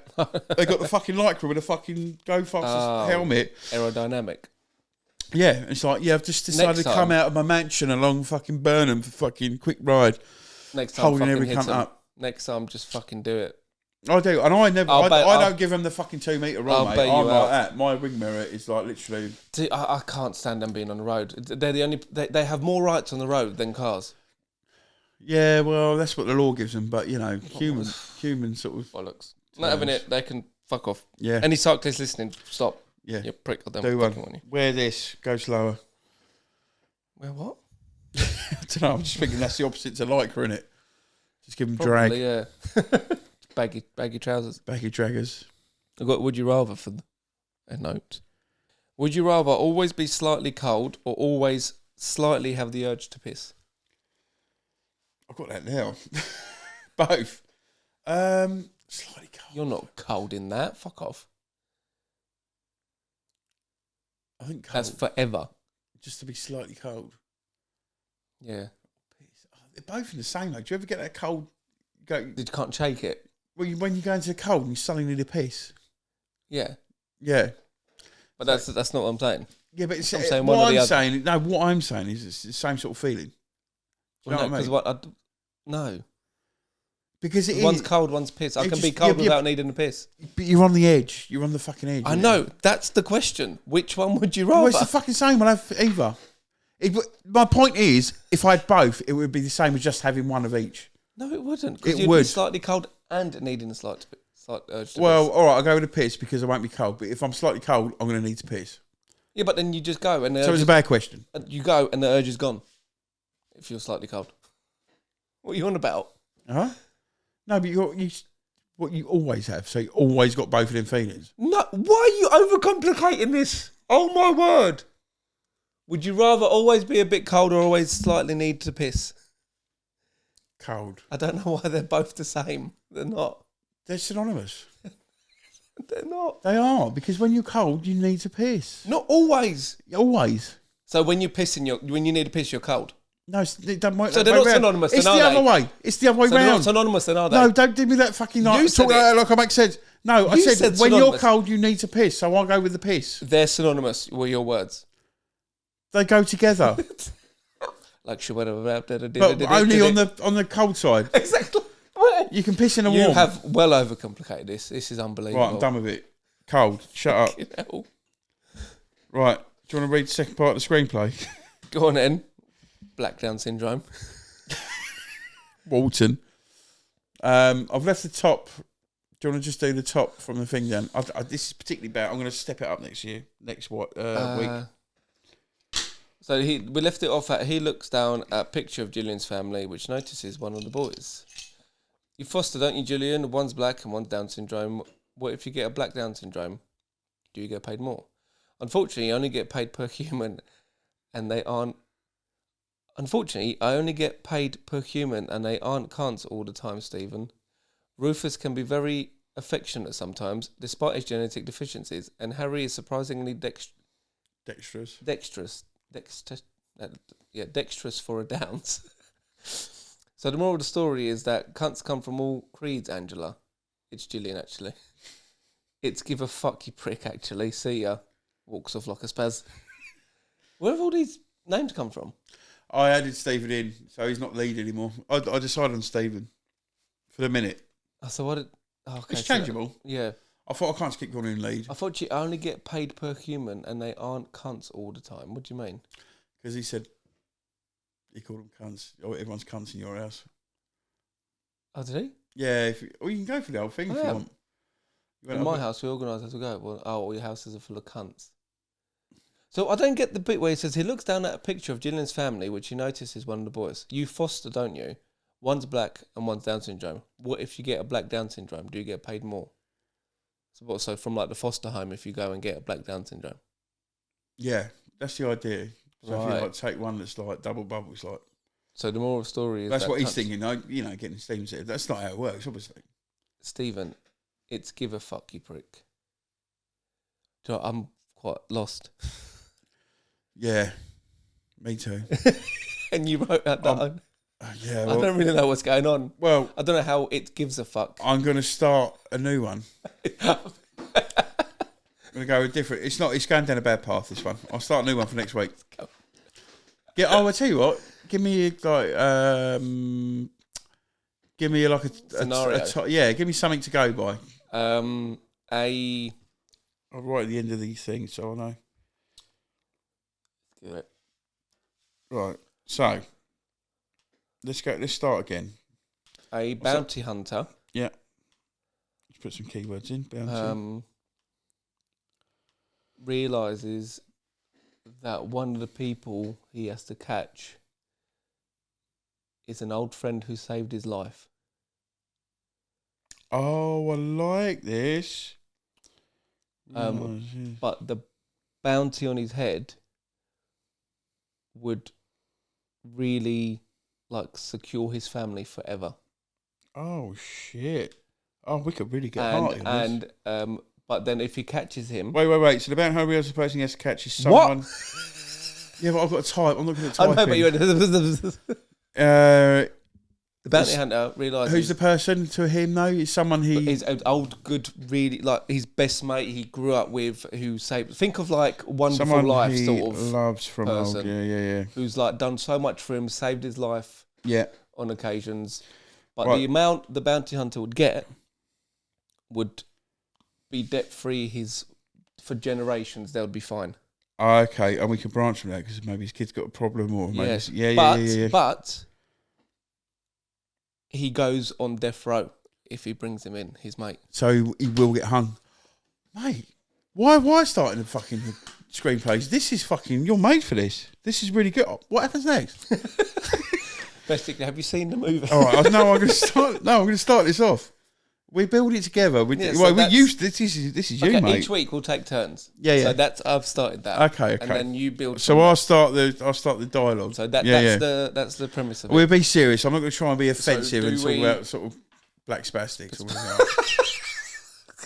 They got the fucking lycra with a fucking Go Fastest helmet. Aerodynamic. Yeah, it's like, I've just decided to come out of my mansion along fucking Burnham for fucking quick ride. Next time, holding fucking every hit cunt 'em. up. Next time, just fucking do it. I do, and I I'll don't give them the fucking 2 metre roll, mate. bet I'm you like out. that. My wing mirror is like literally. See, I can't stand them being on the road. They're the only. They have more rights on the road than cars. Yeah, well, that's what the law gives them, but human sort of. Bollocks. Not having it. They can fuck off. Yeah. Any cyclist listening, stop. Yeah. You prick. I don't Do fucking one. want you. Wear this. Go slower. Well, what? I don't know. I'm just thinking that's the opposite to lycra, innit? Just give them drag. Probably, yeah. baggy trousers. Baggy draggers. I've got would you rather for a note. Would you rather always be slightly cold or always slightly have the urge to piss? I've got that now. Both. Slightly cold. You're not cold in that. Fuck off. I think cold. That's forever. Just to be slightly cold. Yeah. They're both in the same, though. Do you ever get that cold? You can't shake it. Well, when you go into the cold and you suddenly need a piss. Yeah. Yeah. But that's not what I'm saying. Yeah, but it's, I'm saying what one or I'm the other. saying, no, what I'm saying is it's the same sort of feeling. Do you know what I mean? No. Because one's cold, one's piss. I can be cold without needing a piss. But you're on the edge. You're on the fucking edge. I know. That's the question. Which one would you rather? Well, it's the fucking same. I'll have either. My point is, if I had both, it would be the same as just having one of each. No, it wouldn't. Because It you'd would. be slightly cold and needing a slight urge to Well, piss. all right, I'll go with a piss because I won't be cold. But if I'm slightly cold, I'm going to need to piss. Yeah, but then you just go and So it's a bad question. you go and the urge is gone. If you're slightly cold. What are you on about? Huh? No, but what you always have. So you always got both of them feelings. No, why are you overcomplicating this? Oh my word. Would you rather always be a bit cold or always slightly need to piss? Cold. I don't know why they're both the same. They're not. They're synonymous. They're not. They are, because when you're cold, you need to piss. Not always. Always. So when you're pissing, when you need to piss, you're cold. No, it don't work. So that they're way not round. synonymous, It's then, the are other they? way. It's the other way So they're not round. synonymous, then, are they? No, don't give me that fucking You like. said Talk it. like I make sense. No, I You said said when you're synonymous. cold, you need to piss. So I'll go with the piss. They're synonymous, were your words. They go together, Like she would have but only on the cold side. Exactly. You can piss in a You warm. have well overcomplicated this. This is unbelievable. Right, I'm done with it. Cold. Shut up. Fucking hell. Right. Do you want to read the second part of the screenplay? Go on then. Black Down syndrome. Walton. I've left the top. Do you want to just do the top from the thing then? This is particularly bad. I'm going to step it up next week. So we left it off at he looks down at a picture of Julian's family, which notices one of the boys. You foster, don't you, Julian? One's black and one's Down syndrome. What if you get a black Down syndrome? Do you get paid more? Unfortunately, you only get paid per human, and they aren't. Unfortunately, I only get paid per human, and they aren't cunts all the time, Stephen. Rufus can be very affectionate sometimes, despite his genetic deficiencies, and Harry is surprisingly dexterous for a Downs. So the moral of the story is that cunts come from all creeds, Angela. It's Gillian, actually. It's give a fuck, you prick, actually. See ya. Walks off like a spaz. Where have all these names come from? I added Stephen in, so he's not lead anymore. I decided on Stephen for the minute. Oh, so what? Okay, It's changeable. Yeah. I thought I can't keep going in lead I thought you only get paid per human and they aren't cunts all the time. What do you mean? because he said he called them cunts. Oh, everyone's cunts in your house. Oh, did he? Yeah, you can go for the whole thing if you want. In my house, we organise as we go. Well, all your houses are full of cunts. So I don't get the bit where he says he looks down at a picture of Gillian's family, which he notices is one of the boys. You foster, don't you? One's black and one's Down syndrome. What if you get a black Down syndrome? Do you get paid more? So from like the foster home, if you go and get a black Down syndrome. Yeah, that's the idea. So if Right. you like take one that's like double bubbles, like So the moral of the story is that's that what he's cunts- thinking. Getting Stephen said that's not how it works, obviously. Stephen, it's give a fuck, you prick. Do you know, I'm quite lost. Yeah, Me too. And you wrote that down. Yeah, I don't really know what's going on. Well, I don't know how it gives a fuck. I'm going to start a new one. I'm going to go with different. It's going down a bad path, this one. I'll start a new one for next week. Yeah, I'll tell you what. Give me like a scenario. yeah, give me something to go by. I'll I'll write at the end of these things so I know. do it. Right. So let's go. Let's start again. A bounty hunter. Yeah. Let's put some keywords in. Bounty. Realizes that one of the people he has to catch is an old friend who saved his life. Oh, I like this. But the bounty on his head would really secure his family forever. Oh shit! Oh, we could really get hearty on this. But then if he catches him, Wait. So the bounty hunter realizes the person he has to catch is someone. What? Yeah, but I've got to type. I'm not going to I type. know, but you the bounty hunter realizes who's the person to him though? Is someone his old good, really his best mate he grew up with, who saved. Think of Wonderful someone Life he sort of loves from person. old. Yeah. Who's done so much for him, saved his life. Yeah. On occasions, but Right. the amount the bounty hunter would get would be debt free. For generations, they'll be fine. Okay, and we can branch from that because maybe his kid's got a problem or maybe Yes, yeah. But he goes on death row if he brings him in, his mate. So he will get hung, mate. Why starting the fucking screenplays? This is fucking. You're made for this. This is really good. What happens next? Basically, have you seen the movie? All right, I'm going to start. No, I'm going to start this off. We build it together. This is you, mate. Each week we'll take turns. Yeah. So I've started that. Okay. And then you build. So I'll start the dialogue. So that's the premise of it. We'll be serious. I'm not going to try and be offensive So and talk about sort of black spastics.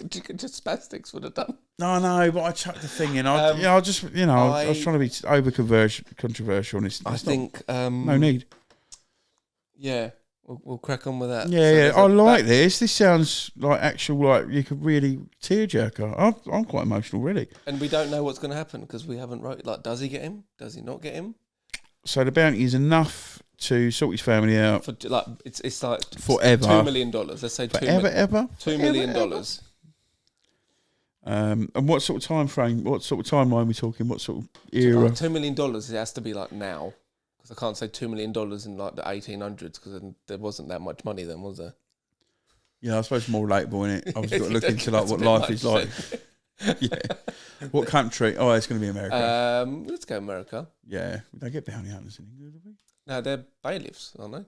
Just spastics would have done. No, but I chucked the thing in. I was trying to be over controversial. And it's I think no need. Yeah, we'll crack on with that. Yeah. I like this. This sounds like actual, you could really tearjerker. I'm quite emotional, really. And we don't know what's going to happen because we haven't wrote. Does he get him? Does he not get him? So the bounty is enough to sort his family out. For it's like forever. $2 million. Let's say ever. $2 million. And what sort of time frame? What sort of timeline are we talking? What sort of era? $2 million. It has to be now. I can't say $2 million in the 1800s because there wasn't that much money then, was there? Yeah, I suppose more relatable, innit? I've just got to look into what life is like. Yeah. What country? Oh, it's going to be America. Let's go America. Yeah. We don't get bounty hunters in England, do we? No, they're bailiffs, aren't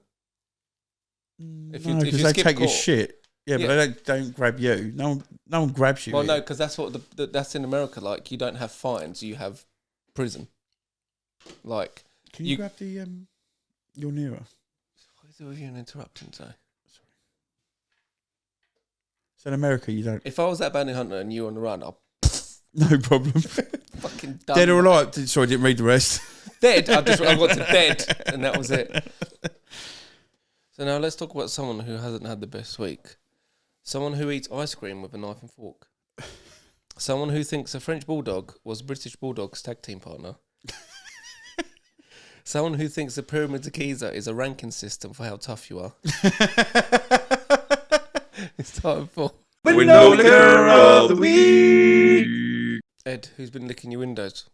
they? Because they take your shit. Yeah, but they don't grab you. No one grabs you. Well, no, because that's what that's in America. You don't have fines, you have prison. Can you grab the you're nearer? What is it with you and interrupting? Sorry. So in America, you don't. If I was that bounty hunter and you were on the run, no problem. Fucking done. Dead or alive? Sorry, I didn't read the rest. Dead. I got to dead, and that was it. So now let's talk about someone who hasn't had the best week. Someone who eats ice cream with a knife and fork. Someone who thinks a French bulldog was British Bulldog's tag team partner. Someone who thinks the Pyramids of Giza is a ranking system for how tough you are. It's time for Window Licker of the Week. Ed, who's been licking your windows?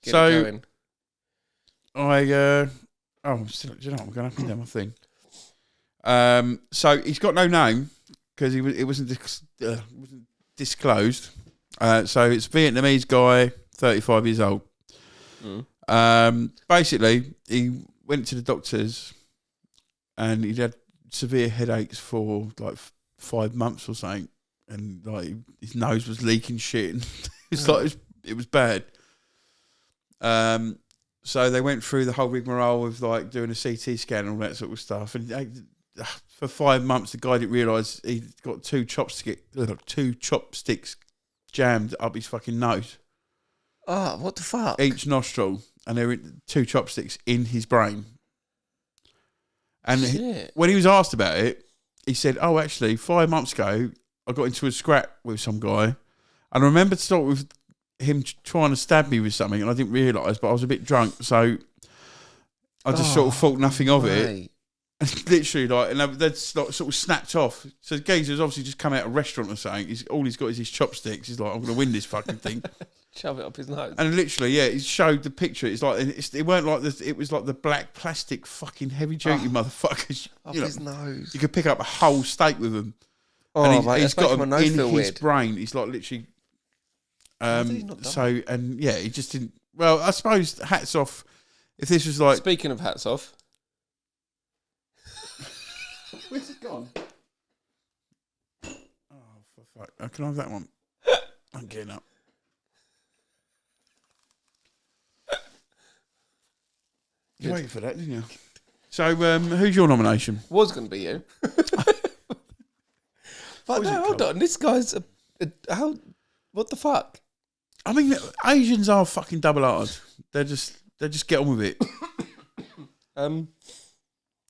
Get So, it going. I'm going to have to do my thing. So he's got no name because it wasn't disclosed. So it's a Vietnamese guy, 35 years old. Basically, he went to the doctors and he'd had severe headaches for 5 months or something, and his nose was leaking shit. And it was bad. So they went through the whole rigmarole of doing a CT scan and all that sort of stuff. And for 5 months, the guy didn't realise he'd got two chopsticks jammed up his fucking nose. What the fuck? Each nostril. and there were 2 chopsticks in his brain. And Shit. when he was asked about it, he said, "Oh, actually, 5 months ago, I got into a scrap with some guy, and I remember to start with him trying to stab me with something, and I didn't realise, but I was a bit drunk, so I just sort of thought nothing of it." Mate. Literally, like, and they'd sort of snapped off. So Geezer's obviously just come out of a restaurant or something. All he's got is his chopsticks. He's like, "I'm going to win this fucking thing." Shove it up his nose. And literally, yeah, he showed the picture. It's like it weren't like this. It was like the black plastic fucking heavy duty motherfuckers. Up You know, his nose. you could pick up a whole steak with them. Oh, And mate, he's that's got making them my nose in feel his weird. brain. He's like literally. How's he not done So and yeah, he just didn't. Well, I suppose hats off. If this was like, Speaking of hats off, where's it gone? Oh, for fuck! Can I have that one? I'm getting up. You waited for that, didn't you? So, who's your nomination? was going to be you. But was no, it hold called? on. This guy's how? What the fuck? I mean, Asians are fucking double-hearted. They just get on with it.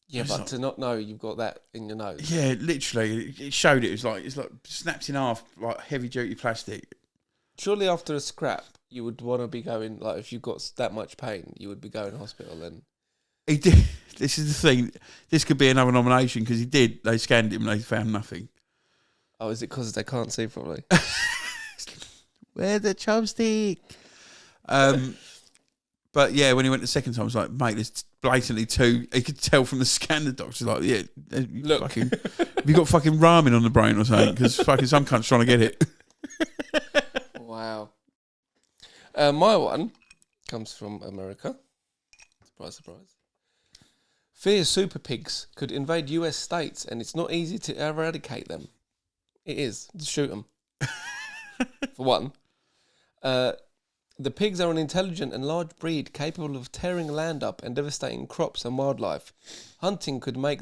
Yeah, but to not know you've got that in your nose. Yeah, literally, it showed it. It's like snapped in half, like heavy-duty plastic. Surely after a scrap, you would want to be going, like, if you've got that much pain, you would be going to hospital then. He did. This is the thing. This could be another nomination because he did. They scanned him and they found nothing. Oh, is it because they can't see properly? Where's the chopstick? But yeah, when he went the second time, I was like, mate, there's blatantly 2. He could tell from the scan. The doctor's like, yeah, Look. fucking, have you got fucking ramen on the brain or something? Because fucking some cunt's trying to get it. Wow. My one comes from America. Surprise, surprise. Fears super pigs could invade US states and it's not easy to eradicate them. It is. Just shoot them. For one. The pigs are an intelligent and large breed capable of tearing land up and devastating crops and wildlife. Hunting could make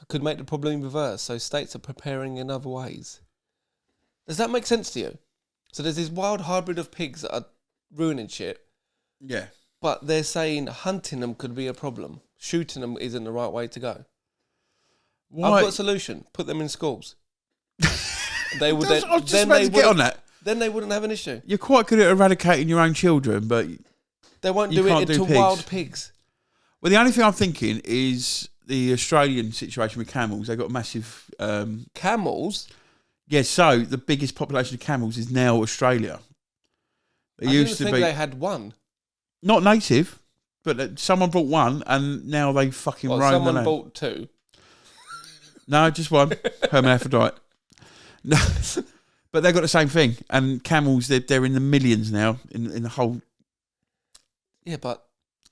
the problem reverse, so states are preparing in other ways. Does that make sense to you? So there's this wild hybrid of pigs that are ruining shit, Yeah. but they're saying hunting them could be a problem. Shooting them isn't the right way to go. Why? I've got a solution. Put them in schools. They would. I was just about to get on that. Then they wouldn't have an issue. You're quite good at eradicating your own children, but They won't You do can't it do into pigs. wild pigs. well, the only thing I'm thinking is the Australian situation with camels. They've got massive. Camels. Yeah, so the biggest population of camels is now Australia. It I used didn't to think be they had one. not native, but someone brought one, and now they fucking Well, roam the someone land. bought 2. No, just one. Hermaphrodite. No, but they've got the same thing. And camels, they're in the millions now in the whole. Yeah, but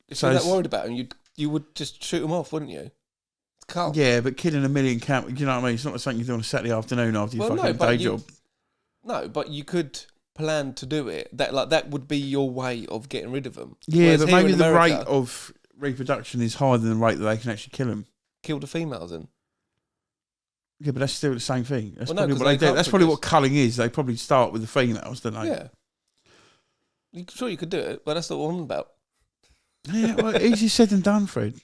if So you're that it's- worried about them, you would just shoot them off, wouldn't you? Can't. Yeah, but killing a million camels, you know what I mean? It's not something you do on a Saturday afternoon after your Well, no, fucking but day you- job. No, but you could plan to do it. That would be your way of getting rid of them. Yeah, Whereas but here maybe in the America, rate of reproduction is higher than the rate that they can actually kill them. kill the females in. Yeah, but that's still the same thing. That's Well, no, probably 'cause what they they do. can't That's probably what produce. culling is. They probably start with the females, don't they? Yeah. Sure, you could do it, but that's not what I'm about. Yeah, well, easy said than done, Fred.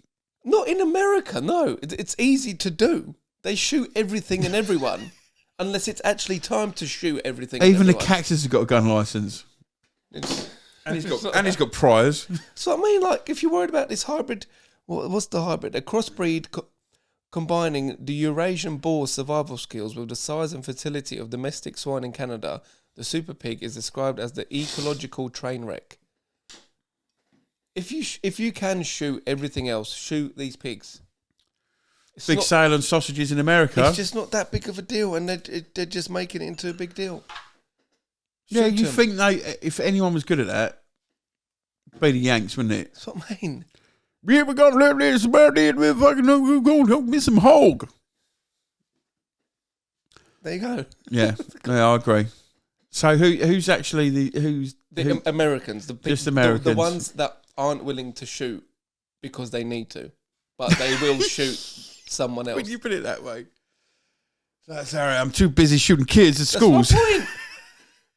Not in America, no. It's easy to do. They shoot everything and everyone, unless it's actually time to shoot everything. Even and the everyone. cactus has got a gun license, It's- and It's not he's got priors. So I mean, like, if you're worried about this hybrid, what's the hybrid? A crossbreed combining the Eurasian boar's survival skills with the size and fertility of domestic swine in Canada, the super pig is described as the ecological train wreck. If you can shoot everything else, shoot these pigs. It's Big not- sale on sausages in America. It's just not that big of a deal, and they're just making it into a big deal. Yeah, Shoot you 'em. think if anyone was good at that, it'd be the Yanks, wouldn't it? That's what I mean. Yeah, we're gonna let this about it. We're fucking gonna help me some hog. There you go. Yeah, yeah, I agree. So who's actually who's The Americans, the Just the Americans. ones that aren't willing to shoot because they need to, but they will shoot someone else. when you put it that way? That's all right. I'm too busy shooting kids at That's schools. my point.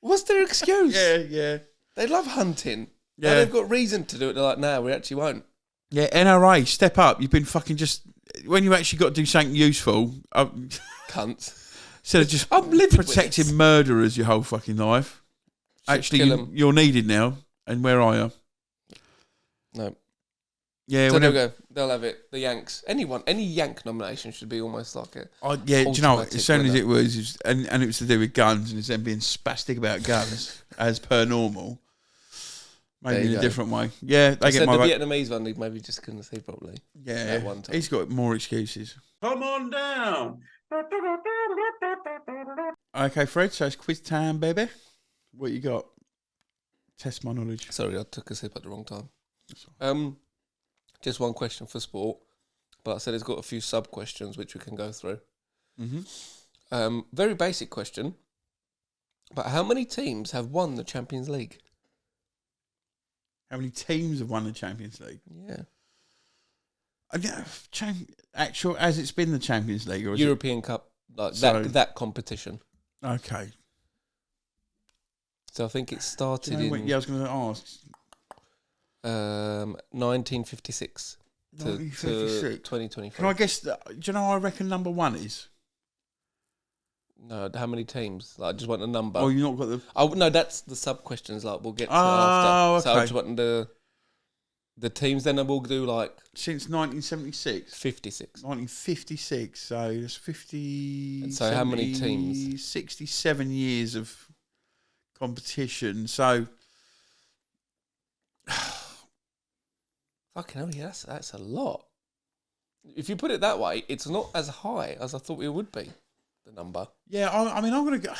What's their excuse? Yeah. They love hunting. Now they've got reason to do it. They're like, no, we actually won't. Yeah, NRA, step up. You've been fucking just... When you actually got to do something useful... Cunts. Instead of just I'm living protecting murderers your whole fucking life. Actually, you're needed now. And where are you? No. Yeah, so there we go. They'll have it. The Yanks. Any Yank nomination should be almost like a... do you know what? As soon as it was... And it was to do with guns, and it's them being spastic about guns, as per normal. Maybe in a different way. Yeah, they get my... the Vietnamese one, they maybe just couldn't see properly. Yeah, that one time. He's got more excuses. Come on down. Okay, Fred, so it's quiz time, baby. What you got? Test my knowledge. Sorry, I took a sip at the wrong time. Just one question for sport, but I said it's got a few sub-questions which we can go through. Mm-hmm. Very basic question, but how many teams have won the Champions League? How many teams have won the Champions League? Yeah. Actual, as it's been the Champions League? Or is European Cup, like that competition. Okay. So I think it started in... I was going to ask. 1956 to 2023. Can I guess? Do you know what I reckon number one is? No, how many teams? Like, I just want a number. Oh, you not got the... Oh, no, that's the sub-questions. Like, we'll get to after. Okay. So I just want the teams, then we'll do, like... Since 1976? 56. 1956, so that's 50... And so how many teams? 67 years of competition, so... Fucking hell, yeah, that's a lot. If you put it that way, it's not as high as I thought it would be, the number. Yeah, I mean, I'm going to go...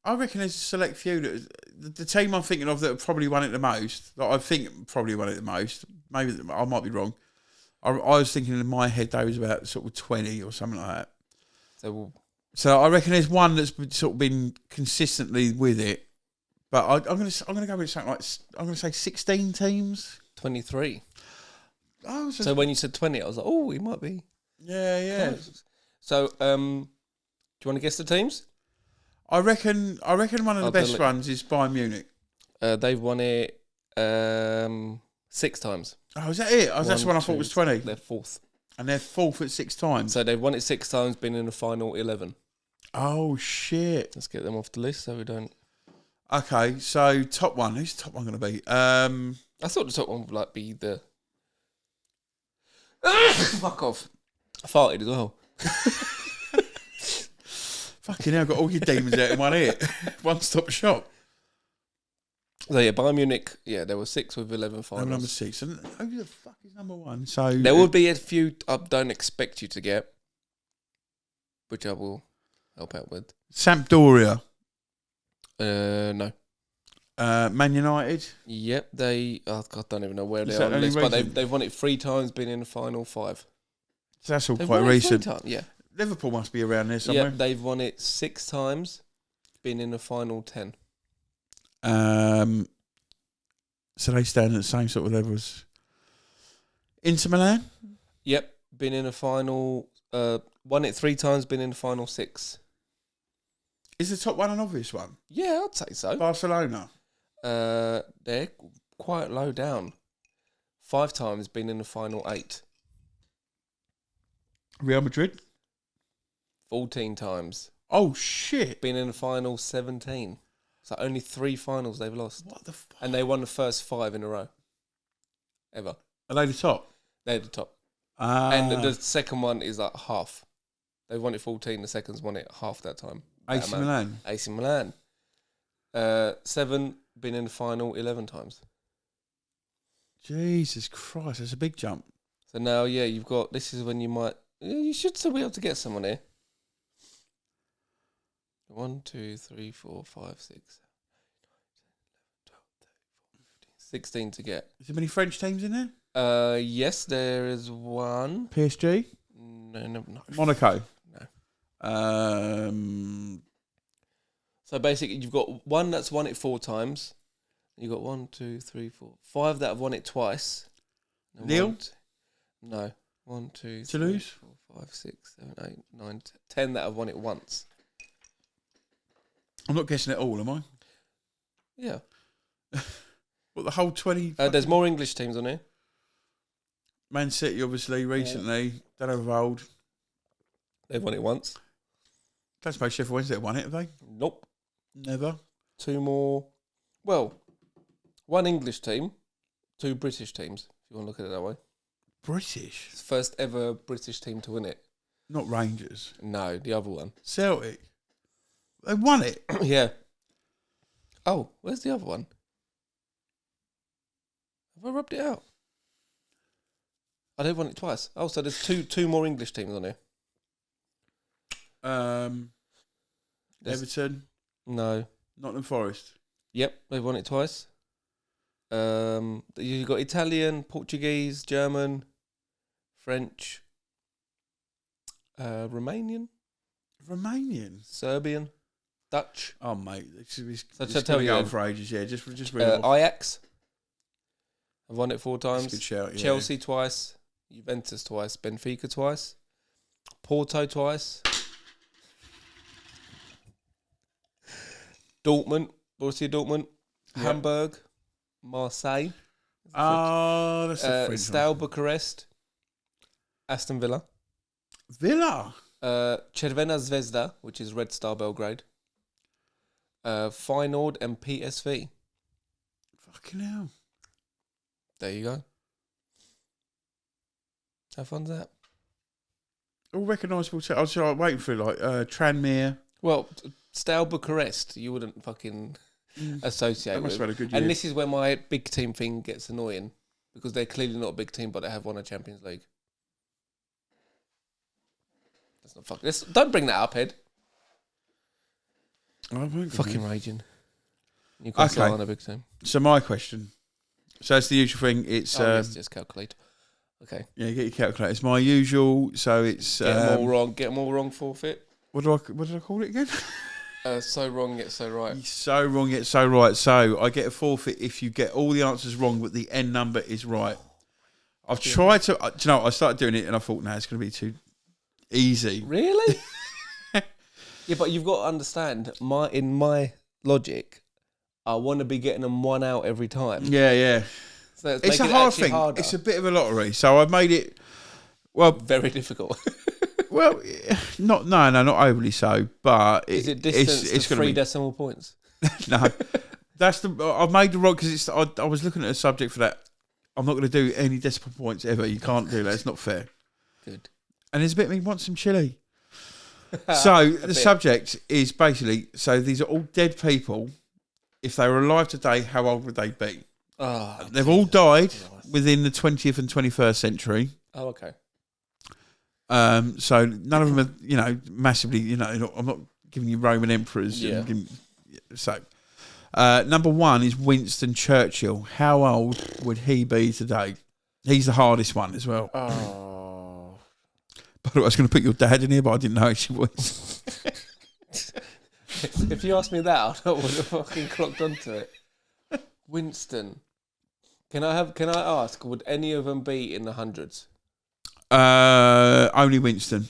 I reckon there's a select few that... The team I'm thinking of that have probably won it the most, that I think probably won it the most, maybe I might be wrong. I was thinking in my head they was about sort of 20 or something like that. So I reckon there's one that's sort of been consistently with it. But I'm going to go with something like... I'm going to say 16 teams. 23. Oh, so when you said 20, I was like, oh, he might be. Yeah. Close. So, do you want to guess the teams? I reckon one of the best ones is Bayern Munich. They've won it 6 times. Oh, is that it? That's the one I thought was 20. They're fourth. And they're fourth at 6 times. So they've won it 6 times, been in the final 11. Oh, shit. Let's get them off the list so we don't... Okay, so top one. Who's the top one going to be? I thought the top one would like be the... Fuck off. I farted as well. Fucking hell, got all your demons out in one hit. One-stop shop. So yeah, Bayern Munich, yeah, there were 6 with 11 finals. Number 6. And who the fuck is number 1? So there will be a few I don't expect you to get, which I will help out with. Sampdoria. No. Man United. Yep, I don't even know where they are on the list, but they've won it 3 times, been in the final 5. So that's all quite recent. Yeah. Liverpool must be around there somewhere. Yeah, they've won it 6 times, been in the final 10. So they stand at the same sort of level as Inter Milan? Yep, been in the final, won it 3 times, been in the final 6. Is the top one an obvious one? Yeah, I'd say so. Barcelona? They're quite low down. 5 times, been in the final 8. Real Madrid? 14 times. Oh, shit. Been in the final 17. So only 3 finals they've lost. What the fuck? And they won the first 5 in a row. Ever. Are they the top? They're the top. And the second one is like half. They won it 14, the second's won it half that time. AC Milan? AC Milan. 7, been in the final 11 times. Jesus Christ, that's a big jump. So now, yeah, you've got, this is when you might, you should still be able to get someone here. 1, 2, 3, 4, 5, 6, 7, 8, 9, 10, 11, 12, 13, 14, 15, 16 to get. Is there many French teams in there? Yes, there is one. PSG? No. Monaco? No. So basically, you've got one that's won it 4 times. You've got 1, 2, 3, 4, 5 that have won it twice. Lille? No. 1, 2, 3, Toulouse? 4, 5, 6, 7, 8, 9, 10 that have won it once. I'm not guessing it all, am I? Yeah. What, What, the whole 20? There's more English teams on here. Man City, obviously, recently. Don't know of old. They've won it once. Classmate Sheffield Wednesday won it, have they? Nope. Never. 2 more. Well, 1 English team, 2 British teams, if you want to look at it that way. British? It's the first ever British team to win it. Not Rangers. No, the other one. Celtic. They won it. Yeah. Oh, where's the other one? Have I rubbed it out? They've won it twice. Oh, so there's two more English teams on here. Everton. No. Nottingham Forest. Yep, they've won it twice. You've got Italian, Portuguese, German, French, Romanian, Serbian, Dutch. Oh, mate. It's So going tell to you go then. on for ages, yeah. Just read it off. Ajax. I've won it 4 times. That's a good shout, yeah. Chelsea twice. Juventus twice. Benfica twice. Porto twice. Dortmund. Borussia Dortmund. Yep. Hamburg. Marseille. Oh, that's the French Steaua one. Bucharest. Aston Villa. Villa. Červena Zvezda, which is Red Star Belgrade. Feyenoord and PSV. Fucking hell. There you go. How fun's that? All recognisable. I was waiting for like Tranmere. Well, Steaua Bucharest, you wouldn't fucking associate That must with. have had a good year. And this is where my big team thing gets annoying because they're clearly not a big team, but they have won a Champions League. That's not fucking. Don't bring that up, Ed. I won't Fucking raging. Newcastle Okay. on a big team. So my question. So it's the usual thing. It's Yes, just calculate. Okay. yeah, you get your calculator. It's my usual. So it's Get them all wrong. Get them all wrong. Forfeit. what did I call it again? So wrong yet so right. So wrong yet so right. So I get a forfeit if you get all the answers wrong, but the end number is right. I've tried to. Do you know, I started doing it and I thought, no, it's going to be too easy. Really? Yeah, but you've got to understand. In my logic, I want to be getting them 1 out every time. Yeah. So It's a hard thing. Harder. It's a bit of a lottery. So I've made it. Well, Very difficult. well, not overly so, but Is it distance it's to going 3 to decimal points? be no. That's the I've made the wrong because I was looking at a subject for that. I'm not going to do any decimal points ever. You can't do that. It's not fair. Good. And there's a bit of me wants some chili. So the subject is basically these are all dead people. If they were alive today, how old would they be? Oh, They've all died within the 20th and 21st century. Oh, okay. So none of them are, massively, I'm not giving you Roman emperors. Yeah. So, number 1 is Winston Churchill. How old would he be today? He's the hardest one as well. Oh. By the way, I was going to put your dad in here, but I didn't know who she was. If you asked me that, I would have fucking clocked onto it. Winston. Can I ask, would any of them be in the hundreds? Only Winston.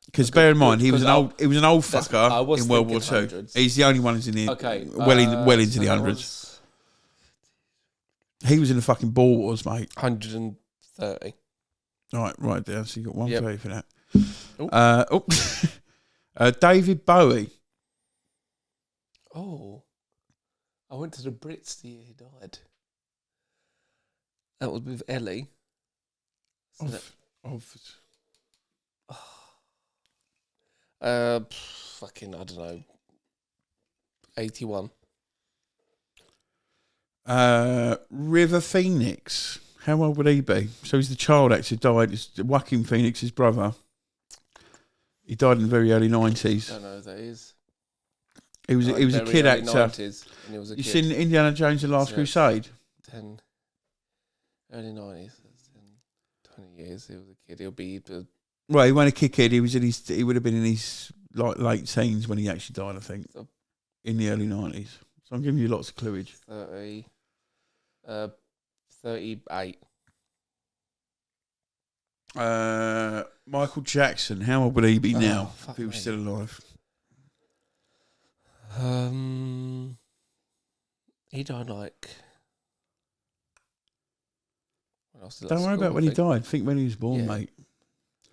Because bear in mind, he was an old fucker in World War II. hundreds. He's the only one who's in the Okay. well into the so hundreds. He was in the fucking Boer Wars, mate. 130. Right there. So you got 130 for that. David Bowie. Oh. I went to the Brits the year he died. That was with Ellie. So fucking, I don't know. 81. River Phoenix. How old would he be? So he's the child actor who died. It's Joaquin Phoenix's brother. He died in the very early 90s. I don't know who that is. He was a kid actor. 90s, and he was a You kid. seen Indiana Jones and the Last So Crusade? 10, early 90s. That's 10, 20 years. He was a kid. He'll be. Well, he wasn't a kid. He would have been in his late teens when he actually died, I think, in the early 90s. So I'm giving you lots of clueage. 38. Michael Jackson. How old would he be now if fuck he was me. still alive? He died like I was still Don't at worry school, about when I he think. died. Think when he was born, Yeah. mate.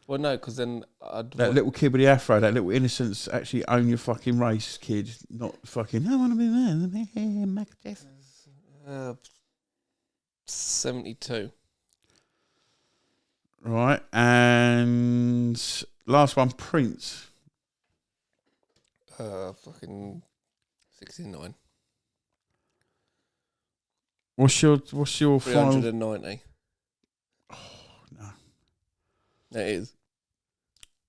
Well, no, because then That little kid with the afro, that little innocence, actually own your fucking race, kid. Not fucking, I want to be there. Michael Jackson. 72. Right, and last one, Prince. Fucking 69. What's your final? 390. Oh, no. It is.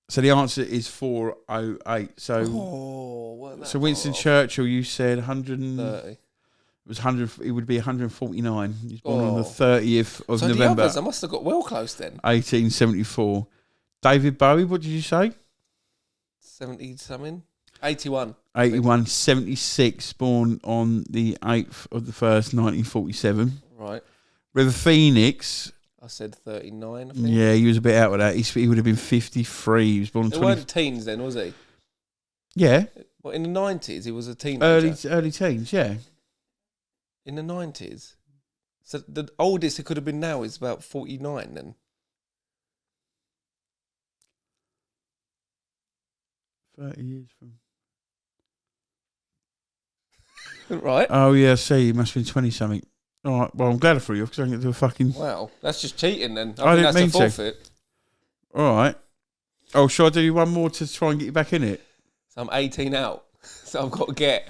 So the answer is 408. So so Winston Churchill, you said 100. 30. It was 100. It would be 149. He was born on the Oh. 30th of So November, the others, I must have got well close then. 1874. David Bowie, what did you say? 70 something. 81. 81, 76, born on the 8th of the 1st, 1947. Right. River Phoenix. I said 39, I think. Yeah, he was a bit out with that. He would have been 53. He was born on It 20. weren't teens then, was he? Yeah, Well, in the 90s, he was a teenager. early teens. Yeah. In the 90s? So the oldest it could have been now is about 49 then. 30 years from. Right. Oh yeah, see, he must have been 20 something. All right, well I'm glad I threw you off because I didn't get to a fucking. Wow. That's just cheating then. I think didn't that's mean a to. forfeit. All right. Oh, shall I do one more to try and get you back in it? So I'm 18 out. So I've got to get...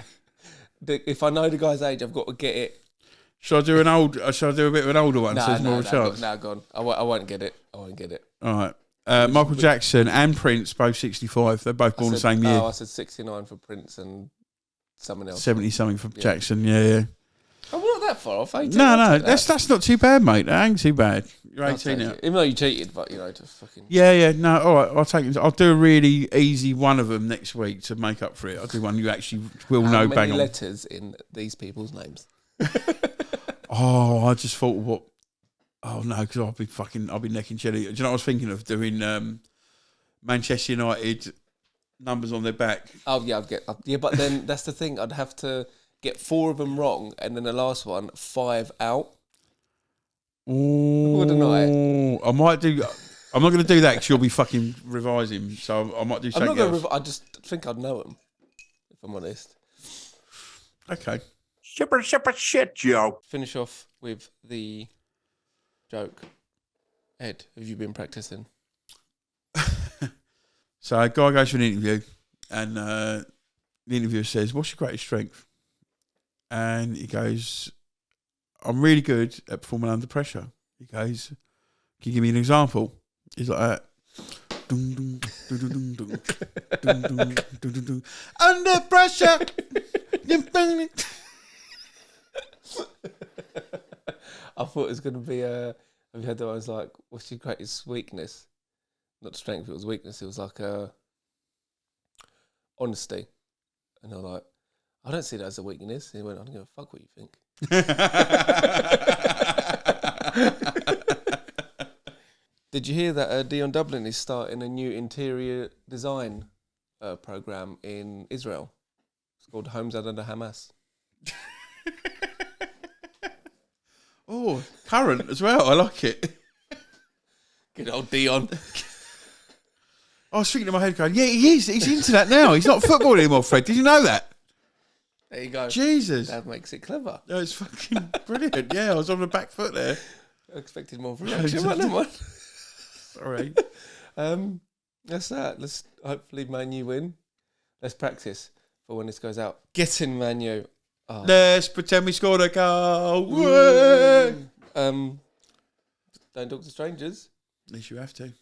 If I know the guy's age, I've got to get it. Shall I do an old? Shall I do a bit of an older one? So there's more of a chance. No, go on. I won't get it. I won't get it. All right. Michael Jackson and Prince, both 65. They're both born the same year. Oh, I said 69 for Prince and someone else. 70 something for Jackson. Yeah. I'm not that far off. 18. No, that's not too bad, mate. That ain't too bad. You're I'll 18 take now. it. Even though you cheated, but just fucking. Yeah. No, all right. I'll take it. I'll do a really easy one of them next week to make up for it. I'll do one you actually will know. How Bang many on. letters in these people's names? Oh, I just thought what? Oh no, because I'll be necking Jelly. Do you know what I was thinking of doing? Manchester United numbers on their back. Oh yeah, but then that's the thing. I'd have to get 4 of them wrong, and then the last one 5 out. Oh, Wouldn't I? I might do. I'm not going to do that because you'll be fucking revising. So I might do I'm something not going else. to. I just think I'd know them, if I'm honest. Okay. Super shit, Joe. Finish off with the joke. Ed, have you been practicing? So a guy goes for an interview, and the interviewer says, "What's your greatest strength?" And he goes, "I'm really good at performing under pressure." He goes, "Can you give me an example?" He's like that. Dun, dun, dun, dun, dun, dun, dun, dun, dun, dun, dun. Under pressure. I thought it was going to be have you heard that one? Was like, what's your greatest weakness? Not strength, it was weakness. It was like honesty. And I'm like, I don't see that as a weakness. And he went, I don't give a fuck what you think. Did you hear that Dion Dublin is starting a new interior design program in Israel? It's called Homes Under Hamas. Oh, current as well. I like it. Good old Dion. I was thinking in my head going, yeah, he is. He's into that now. He's not football anymore, Fred. Did you know that? There you go. Jesus. That makes it clever. That was fucking brilliant. Yeah, I was on the back foot there. I expected more from reaction, but never mind. Sorry. That's that. Let's hopefully Man U win. Let's practice for when this goes out. Get in, Man U. Oh. Let's pretend we scored a goal. Don't talk to strangers. At least you have to.